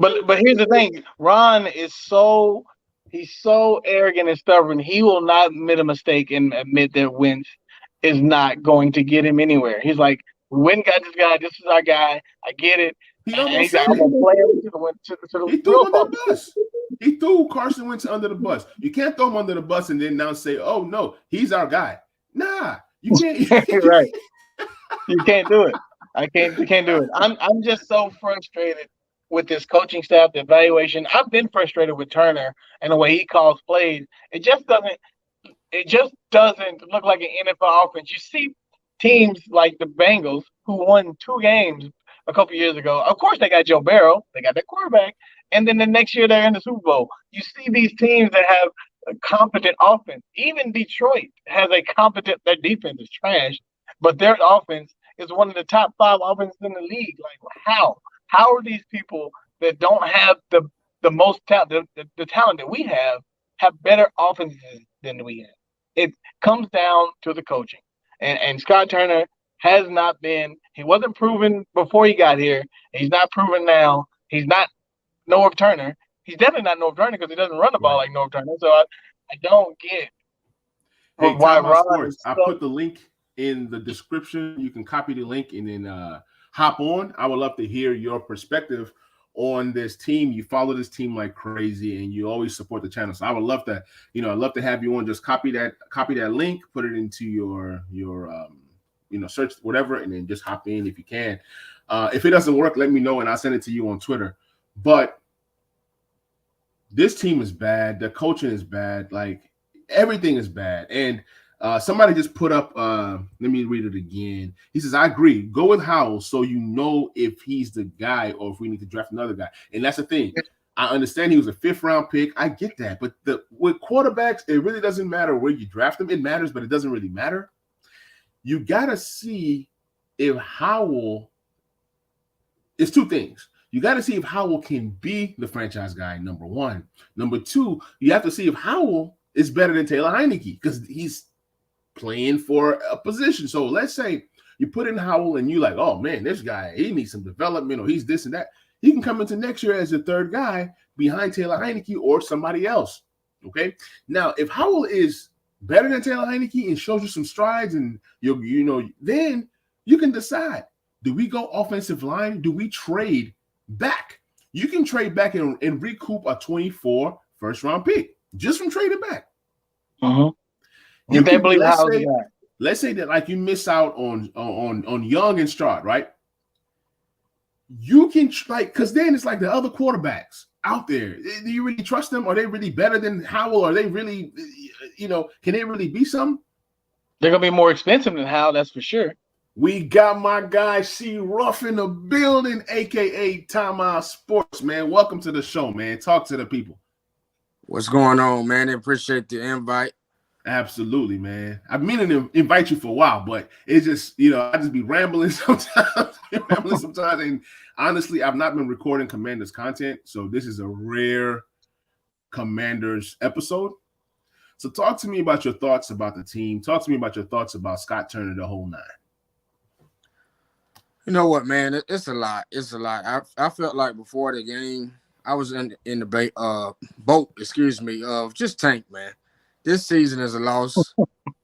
But here's the thing. Ron is he's so arrogant and stubborn. He will not admit a mistake and admit that Wentz is not going to get him anywhere. He's like, we went and got this guy. This is our guy. I get it.
He almost said it. He threw him under the bus. He threw Carson Wentz under the bus. You can't throw him under the bus and then now say, oh, no, he's our guy. Nah, You can't.
Right. You can't do it. I can't do it. I'm just so frustrated with this coaching staff, the evaluation. I've been frustrated with Turner and the way he calls plays. It just doesn't look like an NFL offense. You see teams like the Bengals who won 2 games a couple years ago. Of course, they got Joe Burrow, they got their quarterback, and then the next year they're in the Super Bowl. You see these teams that have a competent offense. Even Detroit has a competent. Their defense is trash, but their offense is one of the top 5 offenses in the league. Like how? How are these people that don't have the most talent, the talent that we have better offenses than we have? It comes down to the coaching. And Scott Turner has not been, he wasn't proven before he got here. He's not proven now. He's not Norv Turner. He's definitely not Norv Turner because he doesn't run the ball like Norv Turner. So I don't get
why Ron. I put the link in the description. You can copy the link and then hop on. I would love to hear your perspective on this team. You follow this team like crazy and you always support the channel. So I would love to, I'd love to have you on. Just copy that link, put it into your search whatever, and then just hop in if you can. If it doesn't work, let me know and I'll send it to you on Twitter. But this team is bad. The coaching is bad. Like everything is bad. And somebody just put up, let me read it again. He says, I agree. Go with Howell so you know if he's the guy or if we need to draft another guy. And that's the thing. I understand he was a 5th-round pick. I get that. But with quarterbacks, it really doesn't matter where you draft them. It matters, but it doesn't really matter. You got to see if Howell – it's 2 things. You got to see if Howell can be the franchise guy, number 1. Number 2, you have to see if Howell is better than Taylor Heinicke because he's playing for a position. So let's say you put in Howell and you like, oh man, this guy, he needs some development or he's this and that. He can come into next year as the 3rd guy behind Taylor Heinicke or somebody else. Okay. Now, if Howell is better than Taylor Heinicke and shows you some strides and then you can decide, do we go offensive line? Do we trade back? You can trade back and recoup a 24 first-round pick just from trading back.
Uh-huh. You can believe
let's say that like you miss out on Young and Stroud, right? You can because then it's like the other quarterbacks out there. Do you really trust them? Are they really better than Howell? Are they really, can they really be something?
They're gonna be more expensive than Howell, that's for sure.
We got my guy C Ruff in the building, aka Timeout Sports, man. Welcome to the show, man. Talk to the people.
What's going on, man? I appreciate the invite.
Absolutely, man. I've been meaning to invite you for a while, but it's just, I just be rambling sometimes. And honestly, I've not been recording Commanders content, so this is a rare Commanders episode. So talk to me about your thoughts about the team. Talk to me about your thoughts about Scott Turner, the whole 9.
You know what, man? It's a lot. It's a lot. I felt like before the game, I was in the boat, of just tank, man. This season is a loss.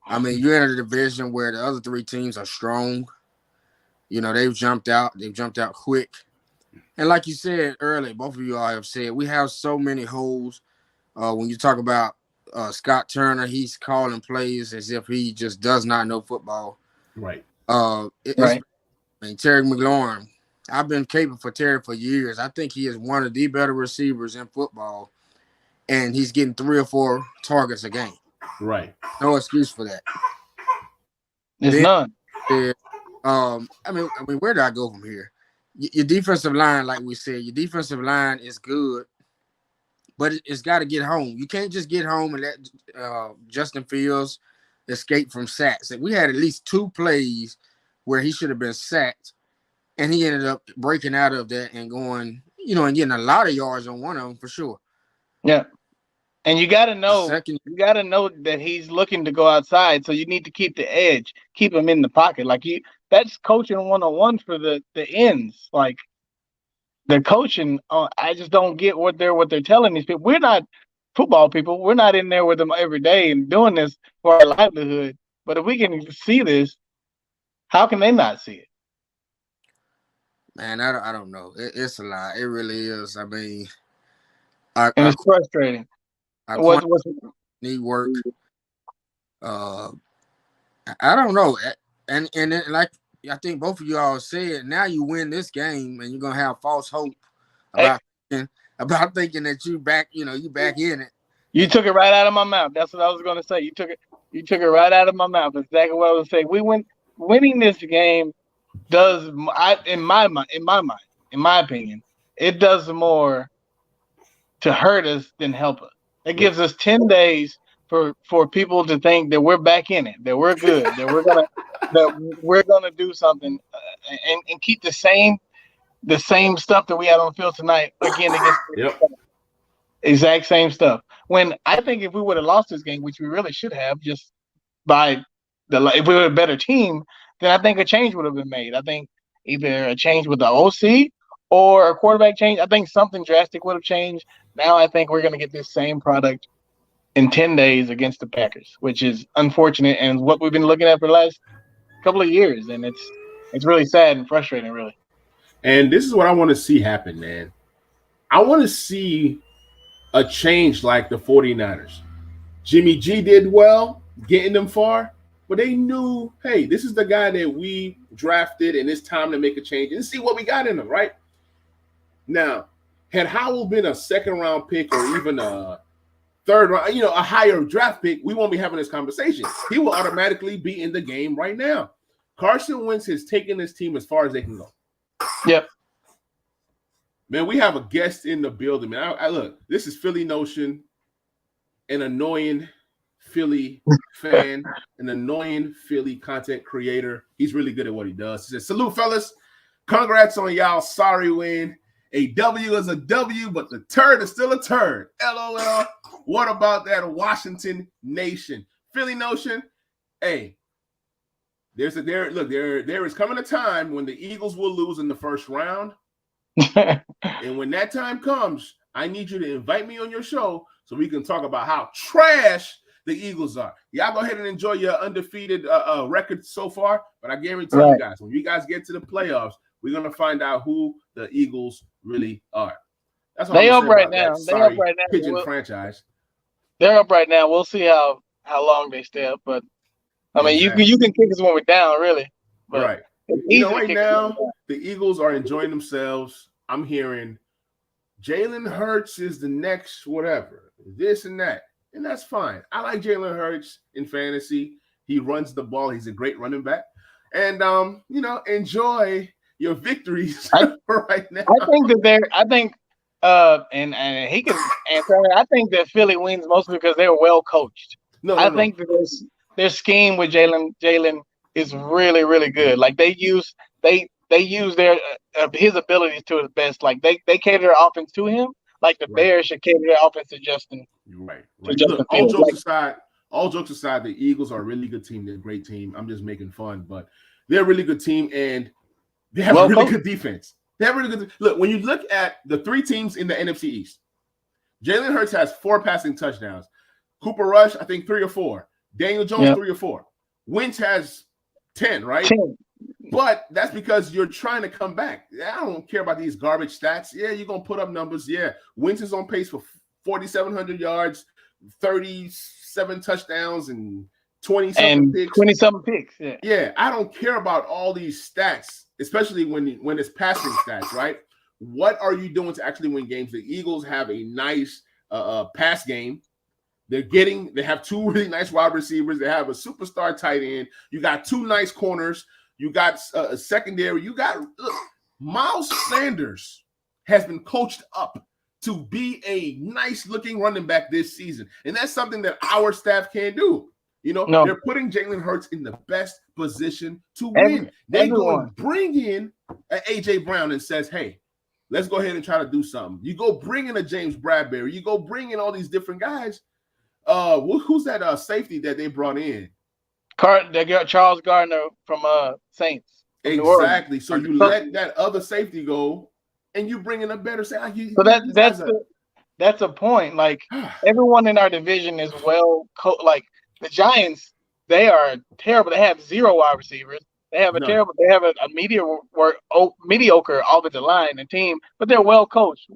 I mean, you're in a division where the other 3 teams are strong. They've jumped out. They've jumped out quick. And like you said earlier, both of you all have said, we have so many holes. When you talk about Scott Turner, he's calling plays as if he just does not know football.
Right.
Right. I mean, Terry McLaurin, I've been caping for Terry for years. I think he is one of the better receivers in football. And he's getting 3 or 4 targets a game.
Right.
No excuse for that.
There's none.
I mean, where do I go from here? Your defensive line, like we said, your defensive line is good, but it's got to get home. You can't just get home and let Justin Fields escape from sacks. And we had at least 2 plays where he should have been sacked, and he ended up breaking out of that and going, and getting a lot of yards on one of them for sure.
Yeah. And you got to know that he's looking to go outside. So you need to keep the edge, keep him in the pocket. That's coaching 101 for the ends. Like the coaching, I just don't get what they're telling these people. We're not football people. We're not in there with them every day and doing this for our livelihood. But if we can see this, how can they not see it?
Man, I don't know. It's a lot. It really is. I mean,
and it's frustrating.
I need work. I don't know. And then, like I think both of y'all said, now you win this game and you're gonna have false hope about thinking that you back, you back in it.
You took it right out of my mouth. That's what I was gonna say. You took it right out of my mouth. That's exactly what I was saying. Winning this game does, in my opinion, it does more to hurt us than help us. It gives us 10 days for people to think that we're back in it, that we're good, that we're gonna do something, and keep the same stuff that we had on the field tonight again against exact same stuff. When I think if we would have lost this game, which we really should have, just if we were a better team, then I think a change would have been made. I think either a change with the OC or a quarterback change. I think something drastic would have changed. Now I think we're going to get this same product in 10 days against the Packers, which is unfortunate and what we've been looking at for the last couple of years. And it's really sad and frustrating, really.
And this is what I want to see happen, man. I want to see a change like the 49ers. Jimmy G did well getting them far, but they knew, hey, this is the guy that we drafted and it's time to make a change and see what we got in him, right? Now, had Howell been a second-round pick or even a third round, a higher draft pick, we won't be having this conversation. He will automatically be in the game right now. Carson Wentz has taken this team as far as they can go.
Yep.
Man, we have a guest in the building, man. I look, this is Philly Notion, an annoying Philly fan, an annoying Philly content creator. He's really good at what he does. He says, salute, fellas. Congrats on y'all sorry win. A W is a W, but the turd is still a turd. LOL. What about that Washington Nation? Philly Notion, hey, there is coming a time when the Eagles will lose in the first round. And when that time comes, I need you to invite me on your show so we can talk about how trash the Eagles are. Y'all go ahead and enjoy your undefeated record so far, but I guarantee you guys, when you guys get to the playoffs, we're going to find out who the Eagles really are. That's what
they up right now. They up right now.
Pigeon franchise.
They're up right now. We'll see how long they stay up, but I mean, exactly. you can kick us when we're down, really. But
right. Right now, the Eagles are enjoying themselves. I'm hearing Jalen Hurts is the next whatever, this and that. And that's fine. I like Jalen Hurts in fantasy. He runs the ball. He's a great running back. And, enjoy your victories right now.
I think and he can answer. I think that Philly wins mostly because they're well coached. I think that their scheme with Jalen is really, really good. Like they use their his abilities to his best. Like they cater their offense to him. Like the Bears should cater their offense to Justin.
Right. Look, all jokes aside, the Eagles are a really good team. They're a great team. I'm just making fun, but they're a really good team and they have a really good defense. They have really good. Look, when you look at the three teams in the NFC East, Jalen Hurts has 4 passing touchdowns. Cooper Rush, I think 3 or 4. Daniel Jones, 3 or 4. Wentz has 10, right?
10.
But that's because you're trying to come back. I don't care about these garbage stats. Yeah, you're going to put up numbers. Yeah, Wentz is on pace for 4,700 yards, 37 touchdowns, and 20-something picks.
20-something picks,
Yeah, I don't care about all these stats, especially when it's passing stats, right? What are you doing to actually win games? The Eagles have a nice pass game. They have 2 really nice wide receivers. They have a superstar tight end. You got 2 nice corners. You got a secondary. You got Miles Sanders has been coached up to be a nice looking running back this season. And that's something that our staff can't do. They're putting Jalen Hurts in the best position to win. They go and bring in an A.J. Brown and says, hey, let's go ahead and try to do something. You go bring in a James Bradbury. You go bring in all these different guys. Who's that safety that they brought in?
They got Charles Gardner from Saints.
Exactly. So you let that other safety go, and you bring in a better safety.
So that's a point. Like everyone in our division is like the Giants. They are terrible. They have 0 wide receivers. They have a mediocre offensive line and team, but they're well coached.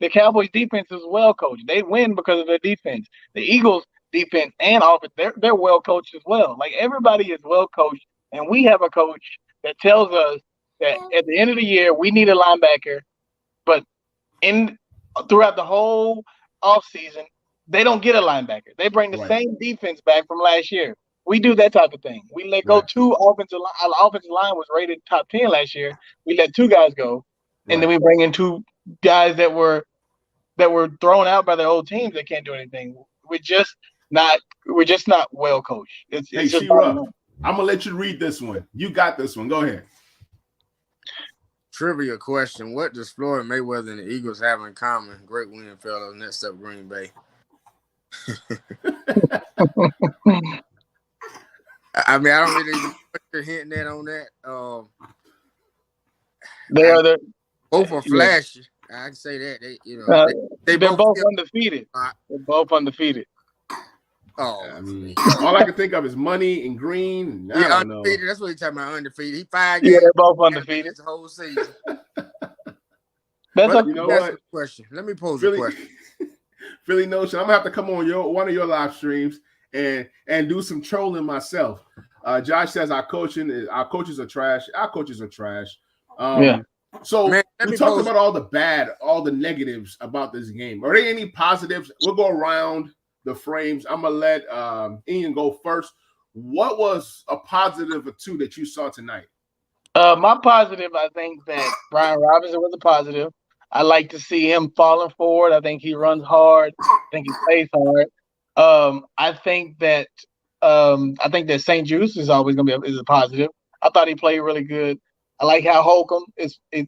The Cowboys defense is well coached. They win because of their defense. The Eagles defense and offense. They're well coached as well. Like everybody is well coached, and we have a coach that tells us that at the end of the year we need a linebacker, but throughout the whole offseason, they don't get a linebacker. They bring the same defense back from last year. We do that type of thing. We let go two offensive line. Our offensive line was rated top 10 last year. We let 2 guys go, and then we bring in 2 guys that were thrown out by their old teams that can't do anything. We're just not well coached. It's just
I'm gonna let you read this one. You got this one. Go ahead.
Trivia question: what does Floyd Mayweather and the Eagles have in common? Great win, fellas. Next up, Green Bay. I mean, I don't really know what you're hinting at on that. Both are flashy. I can say that. They're
both undefeated. They're both undefeated.
Oh,
I mean, all I can think of is money and Green. I don't
undefeated.
know.
That's what he's talking about. Undefeated. He 5 games.
Yeah, they're both undefeated
The whole season.
That's
a question. Let me pose a question.
Philly Notion. I'm gonna have to come on one of your live streams and do some trolling myself. Josh says our coaches are trash. Our coaches are trash. So we talked about all the negatives about this game. Are there any positives? We'll go around the frames. I'm gonna let Ian go first. What was a positive or 2 that you saw tonight?
My positive, I think that Brian Robinson was a positive. I like to see him falling forward. I think he runs hard. I think he plays hard. I think that St. Juice is always going to be a positive. I thought he played really good. I like how Holcomb is. He's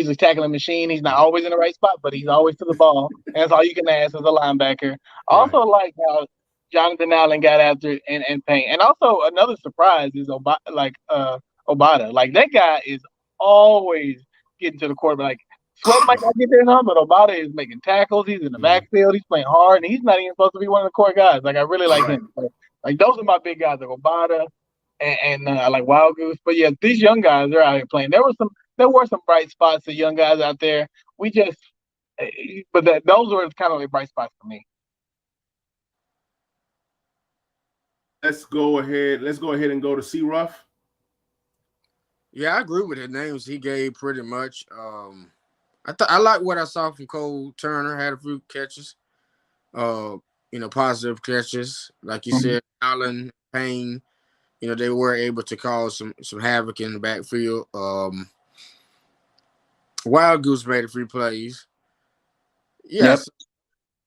a tackling machine. He's not always in the right spot, but he's always to the ball. And that's all you can ask as a linebacker. I also like how Jonathan Allen got after it and Payne. And also another surprise is Obata. Like that guy is always getting to the quarterback. Like Sweat might not get there now, but Obata is making tackles. He's in the backfield. He's playing hard, and he's not even supposed to be one of the core guys. Like I really like him. Like those are my big guys, like Obata and I like Wild Goose. But yeah, these young guys are out here playing. There were some bright spots of young guys out there. Those were kind of like bright spots for me.
Let's go ahead and go to C. Ruff.
Yeah, I agree with the names he gave pretty much. I like what I saw from Cole Turner. Had a few catches, positive catches. Like you said, Allen, Payne, they were able to cause some havoc in the backfield. Wild Goose made a few plays. Yes,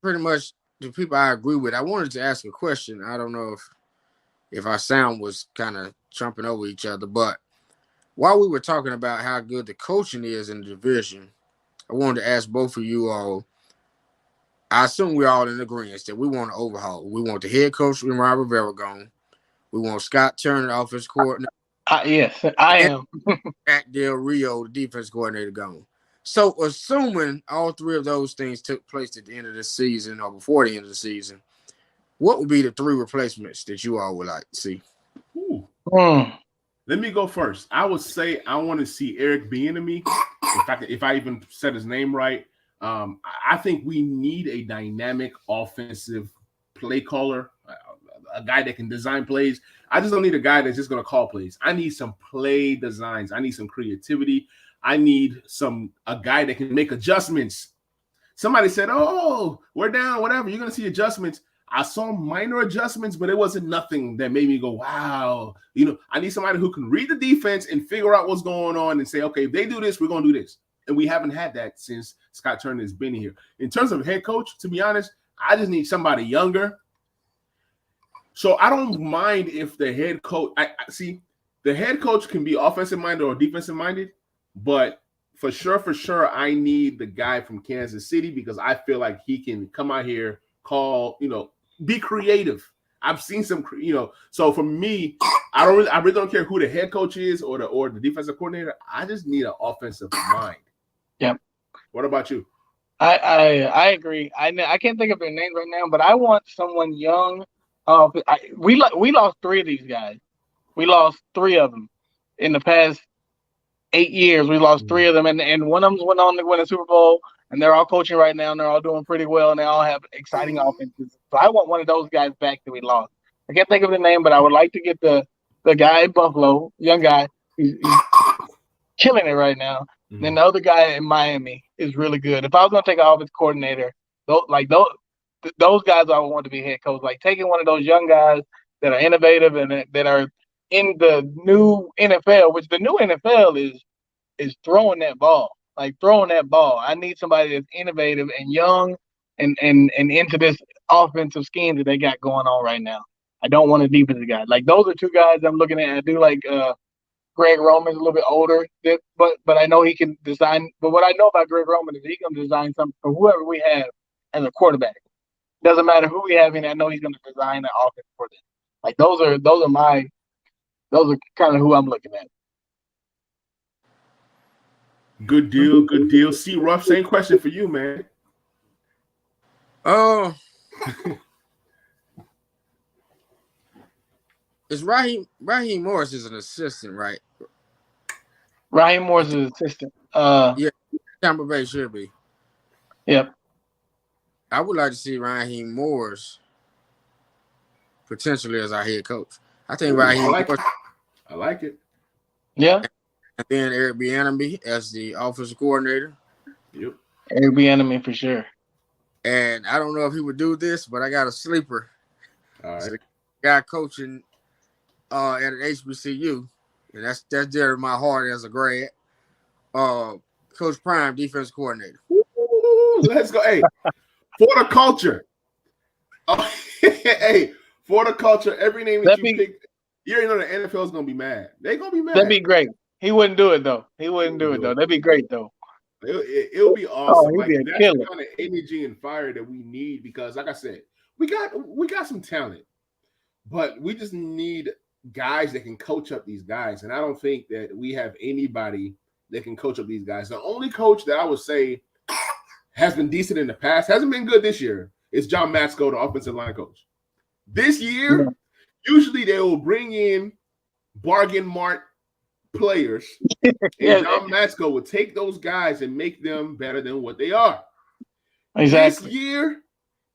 pretty much the people I agree with. I wanted to ask a question. I don't know if our sound was kind of trumping over each other, but while we were talking about how good the coaching is in the division, I wanted to ask both of you all. I assume we're all in agreement that we want to overhaul. We want the head coach and Ron Rivera gone. We want Scott Turner, the offense coordinator.
Yes, I am.
Jack Del Rio, the defense coordinator, gone. So, assuming all 3 of those things took place at the end of the season or before the end of the season, what would be the 3 replacements that you all would like to see?
Let me go first. I would say I want to see Eric Bieniemy. If I even said his name right, I think we need a dynamic offensive play caller, a guy that can design plays. I just don't need a guy that's just going to call plays. I need some play designs. I need some creativity. I need a guy that can make adjustments. Somebody said, "Oh, we're down, whatever. You're going to see adjustments." I saw minor adjustments, but it wasn't nothing that made me go, wow. I need somebody who can read the defense and figure out what's going on and say, okay, if they do this, we're going to do this. And we haven't had that since Scott Turner has been here. In terms of head coach, to be honest, I just need somebody younger. So I don't mind if the head coach, the head coach can be offensive minded or defensive minded, but for sure, I need the guy from Kansas City because I feel like he can come out here, call, be creative. I've seen some, so for me, I really don't care who the head coach is or the defensive coordinator. I just need an offensive mind.
Yep.
What about you?
I agree. I can't think of their names right now, but I want someone young. We lost 3 of these guys. We lost 3 of them in the past 8 years. We lost 3 of them, and one of them went on to win a Super Bowl. and they're all coaching right now, and they're all doing pretty well, and they all have exciting offenses. So I want one of those guys back that we lost. I can't think of the name, but I would like to get the guy in Buffalo, young guy. He's killing it right now. Mm-hmm. Then the other guy in Miami is really good. If I was going to take an offense coordinator, those guys I would want to be head coach. Like taking one of those young guys that are innovative and that are in the new NFL, which the new NFL is throwing that ball. Like throwing that ball. I need somebody that's innovative and young and into this offensive scheme that they got going on right now. I don't want a defensive guy. Like those are two guys I'm looking at. I do like Greg Roman's a little bit older, but I know he can design. But what I know about Greg Roman is he can design something for whoever we have as a quarterback. Doesn't matter who we have in. I know he's going to design an offense for them. Like those are kind of who I'm looking at.
Good deal, good deal. C. Ruff, same question for you, man.
Oh, it's Raheem Morris is an assistant, right?
Raheem Morris is an assistant.
Yeah, Tampa Bay should be.
Yep.
I would like to see Raheem Morris potentially as our head coach. I think Raheem Morris.
I like it.
Yeah.
And then Eric Bieniemy as the offensive coordinator.
Yep.
Eric Bieniemy for sure.
And I don't know if he would do this, but I got a sleeper.
All right.
So the guy coaching at an HBCU, and that's dear to my heart as a grad. Coach Prime, defense coordinator.
Ooh, let's go. Hey, for the culture. Oh, hey, for the culture, every name that you pick, you already know the NFL is going to be mad. They're going to be mad.
That'd be great. He wouldn't do it, though. That'd be great, though.
It'll be awesome.
Like,
that's the kind of energy and fire that we need because, like I said, we got some talent, but we just need guys that can coach up these guys. And I don't think that we have anybody that can coach up these guys. The only coach that I would say has been decent in the past, hasn't been good this year, is John Matsko, the offensive line coach. This year, usually they will bring in bargain mart players, and John Matsko would take those guys and make them better than what they are.
Exactly.
This year,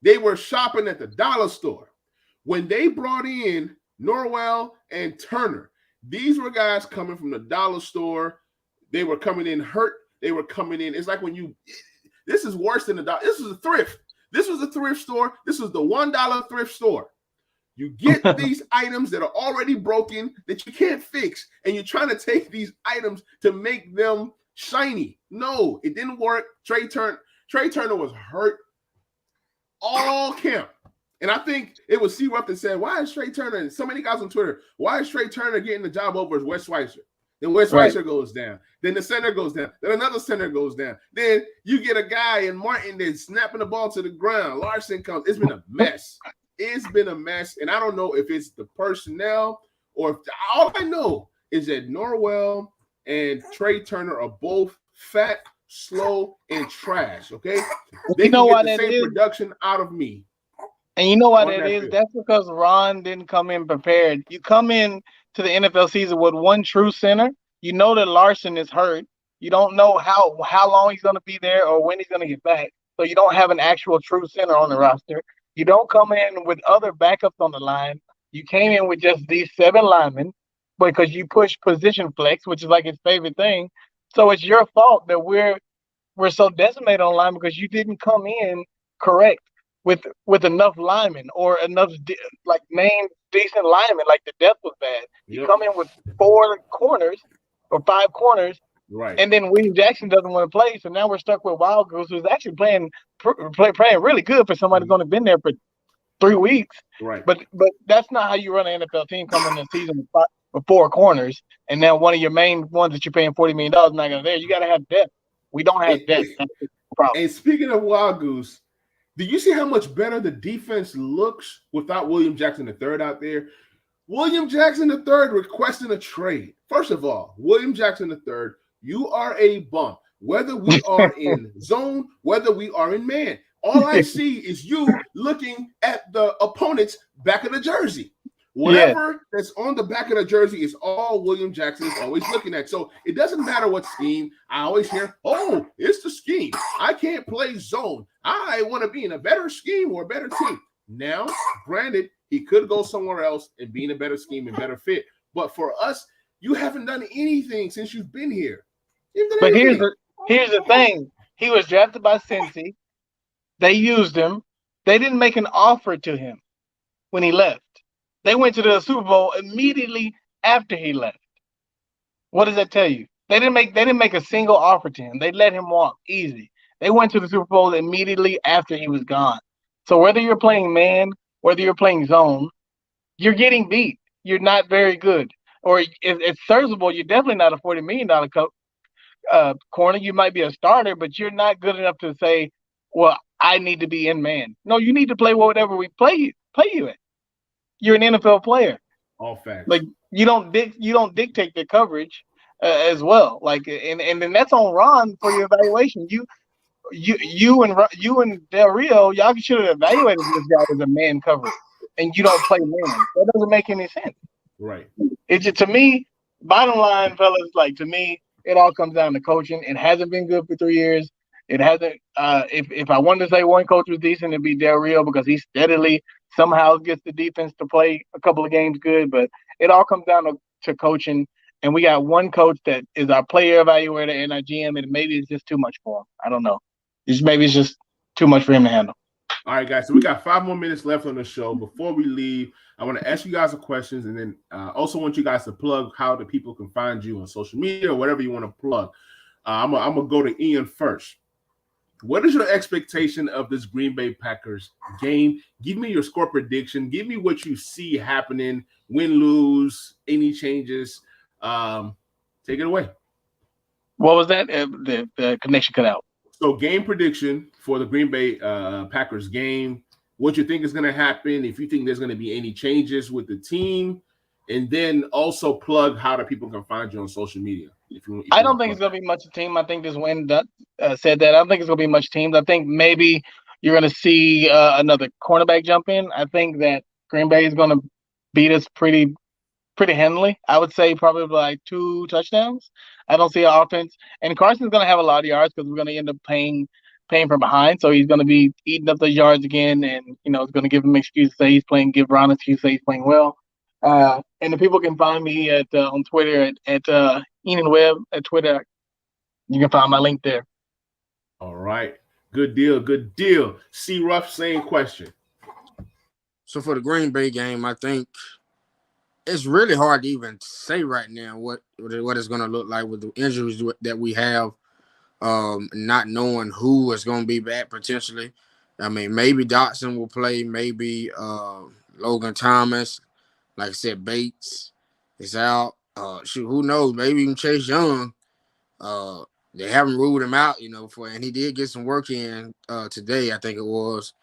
they were shopping at the dollar store. When they brought in Norwell and Turner, these were guys coming from the dollar store. They were coming in hurt. They were coming in. It's like when this is worse than the dollar. This is a thrift. This was a thrift store. This was the $1 thrift store. You get these items that are already broken that you can't fix, and you're trying to take these items to make them shiny. No, it didn't work. Trey Turner was hurt all camp. And I think it was C. Ruff that said, why is Trey Turner, and so many guys on Twitter, why is Trey Turner getting the job over as Wes Schweitzer? Then Wes Schweitzer goes down. Then the center goes down. Then another center goes down. Then you get a guy in Martin that's snapping the ball to the ground. Larson comes. It's been a mess. It's been a mess. And I don't know if it's the personnel or if all I know is that Norwell and Trey Turner are both fat, slow, and trash. Okay? They can get the same production out of me.
And you know why that is? That's because Ron didn't come in prepared. You come in to the NFL season with one true center. You know that Larson is hurt. You don't know how long he's going to be there or when he's going to get back. So you don't have an actual true center on the roster. You don't come in with other backups on the line. You came in with just these 7 linemen because you push position flex, which is like his favorite thing. So it's your fault that we're so decimated on line because you didn't come in correct with enough linemen or enough named decent linemen. Like the depth was bad. You come in with 4 corners or 5 corners,
right? And
then William Jackson doesn't want to play, so now we're stuck with Wild Goose, who's actually playing really good for somebody who's only been there for 3 weeks.
Right.
But that's not how you run an NFL team coming in the season with 4 corners, and now one of your main ones that you're paying $40 million is not going to there. You got to have depth. We don't have depth. That's the problem.
And speaking of Wild Goose, do you see how much better the defense looks without William Jackson III out there? William Jackson III requesting a trade. First of all, William Jackson III, you are a bum. Whether we are in zone, whether we are in man, all I see is you looking at the opponent's back of the jersey. Whatever that's on the back of the jersey is all William Jackson is always looking at. So it doesn't matter what scheme. I always hear, oh, it's the scheme. I can't play zone. I want to be in a better scheme or a better team. Now, granted, he could go somewhere else and be in a better scheme and better fit. But for us, you haven't done anything since you've been here.
But here's the thing. He was drafted by Cincy. They used him. They didn't make an offer to him when he left. They went to the Super Bowl immediately after he left. What does that tell you? They didn't make a single offer to him. They let him walk easy. They went to the Super Bowl immediately after he was gone. So whether you're playing man, whether you're playing zone, you're getting beat. You're not very good. Or if it's serviceable, you're definitely not a $40 million corner. You might be a starter, but you're not good enough to say, well, I need to be in man. No, you need to play whatever we play you at. You're an NFL player.
All facts.
Like you don't dictate the coverage as well. Like and then that's on Ron for your evaluation. You and Del Rio, y'all should have evaluated this guy as a man coverage, and you don't play man. That doesn't make any sense.
Right.
It's just, to me, bottom line, fellas. Like to me, it all comes down to coaching. It hasn't been good for 3 years. It hasn't. If I wanted to say one coach was decent, it'd be Del Rio because he steadily somehow gets the defense to play a couple of games good. But it all comes down to coaching. And we got one coach that is our player evaluator and our GM, and maybe it's just too much for him. I don't know. Maybe it's just too much for him to handle.
All right, guys. So we got 5 more minutes left on the show. Before we leave, I want to ask you guys some questions, and then also want you guys to plug how the people can find you on social media or whatever you want to plug. I'm gonna go to Ian first. What is your expectation of this Green Bay Packers game? Give me your score prediction. Give me what you see happening, win, lose, any changes. Take it away.
What was that? The connection cut out.
So game prediction for the Green Bay Packers game. What you think is going to happen, if you think there's going to be any changes with the team, and then also plug how the people can find you on social media.
I don't think it's going to be much team. I think this win said that. I don't think it's going to be much teams. I think maybe you're going to see another cornerback jump in. I think that Green Bay is going to beat us pretty handily. I would say probably like 2 touchdowns. I don't see an offense. And Carson's going to have a lot of yards because we're going to end up paying from behind. So he's going to be eating up those yards again. And, it's going to give him an excuse to say he's playing, give Ron an excuse to say he's playing well. And the people can find me on Twitter at Enan Webb at Twitter. You can find my link there.
All right. Good deal. C. Ruff, same question.
So for the Green Bay game, I think it's really hard to even say right now what it's going to look like with the injuries that we have, not knowing who is going to be back potentially. I mean, maybe Dotson will play, maybe Logan Thomas. Like I said, Bates is out. Who knows? Maybe even Chase Young. They haven't ruled him out, and he did get some work in today, I think it was.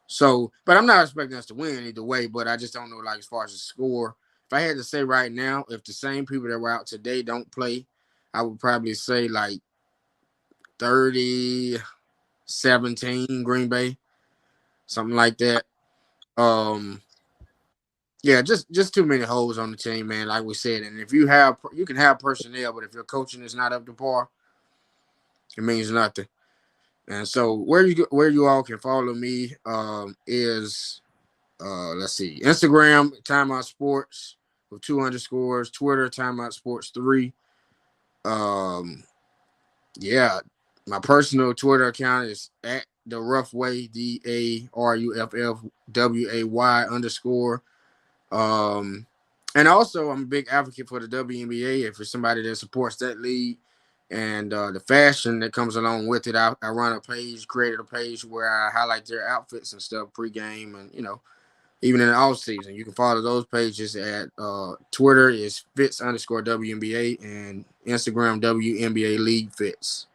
So, but I'm not expecting us to win either way, but I just don't know, like, as far as the score. If I had to say right now, if the same people that were out today don't play, I would probably say like 30-17 Green Bay, something like that. Yeah, just too many holes on the team, man. Like we said, and if you can have personnel, but if your coaching is not up to par, it means nothing. And so where you all can follow me is let's see, Instagram Timeout Sports with 2 underscores, Twitter Timeout Sports 3. Yeah, my personal Twitter account is at The Rough Way, DARUFFWAY_. And also I'm a big advocate for the WNBA. If you're somebody that supports that league and the fashion that comes along with it, I run created a page where I highlight their outfits and stuff pregame and, even in the off season. You can follow those pages at Twitter is Fitz_WNBA and Instagram WNBA League Fitz.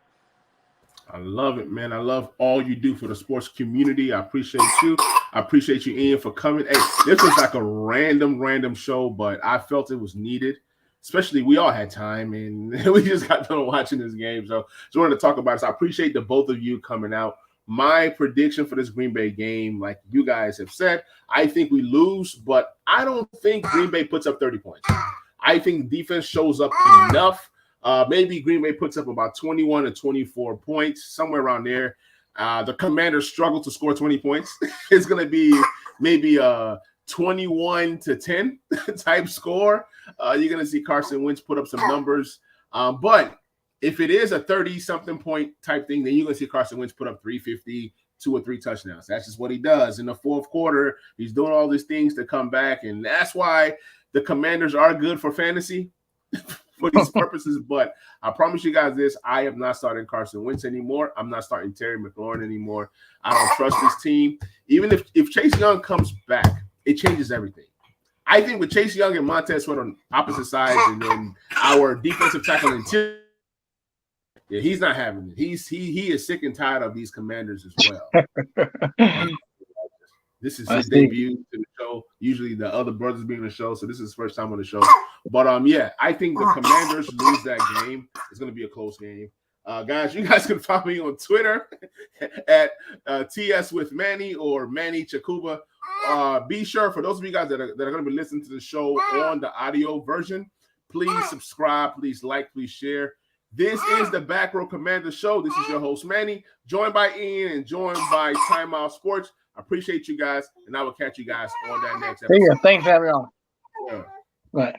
I love it, man. I love all you do for the sports community. I appreciate you. I appreciate you, Ian, for coming. Hey, this was like a random show, but I felt it was needed. Especially, we all had time, and we just got done watching this game. So just wanted to talk about it. So I appreciate the both of you coming out. My prediction for this Green Bay game, like you guys have said, I think we lose, but I don't think Green Bay puts up 30 points. I think defense shows up enough. Maybe Green Bay puts up about 21 to 24 points, somewhere around there. The Commanders struggle to score 20 points. It's going to be maybe a 21 to 10 type score. You're going to see Carson Wentz put up some numbers. But if it is a 30-something point type thing, then you're going to see Carson Wentz put up 350, 2 or 3 touchdowns. That's just what he does. In the fourth quarter, he's doing all these things to come back, and that's why the Commanders are good for fantasy for these purposes. But I promise you guys this, I am not starting Carson Wentz anymore. I'm not starting Terry McLaurin anymore. I don't trust this team. Even if Chase Young comes back, it changes everything. I think with Chase Young and Montez Sweat on opposite sides, and then our defensive tackle interior, yeah, he's not having it. He is sick and tired of these Commanders as well. This is his debut to the show. Usually the other brothers being on the show, so this is his first time on the show. But yeah, I think the Commanders lose that game. It's going to be a close game. Guys, you guys can follow me on Twitter at TS with Manny or Manny Chakuba. Be sure, for those of you guys that are going to be listening to the show on the audio version, please subscribe, please like, please share. This is the Back Row Commander Show. This is your host, Manny, joined by Ian and joined by Timeout Sports. I appreciate you guys, and I will catch you guys on that next episode.
Thanks for having me on.
Yeah.
Right.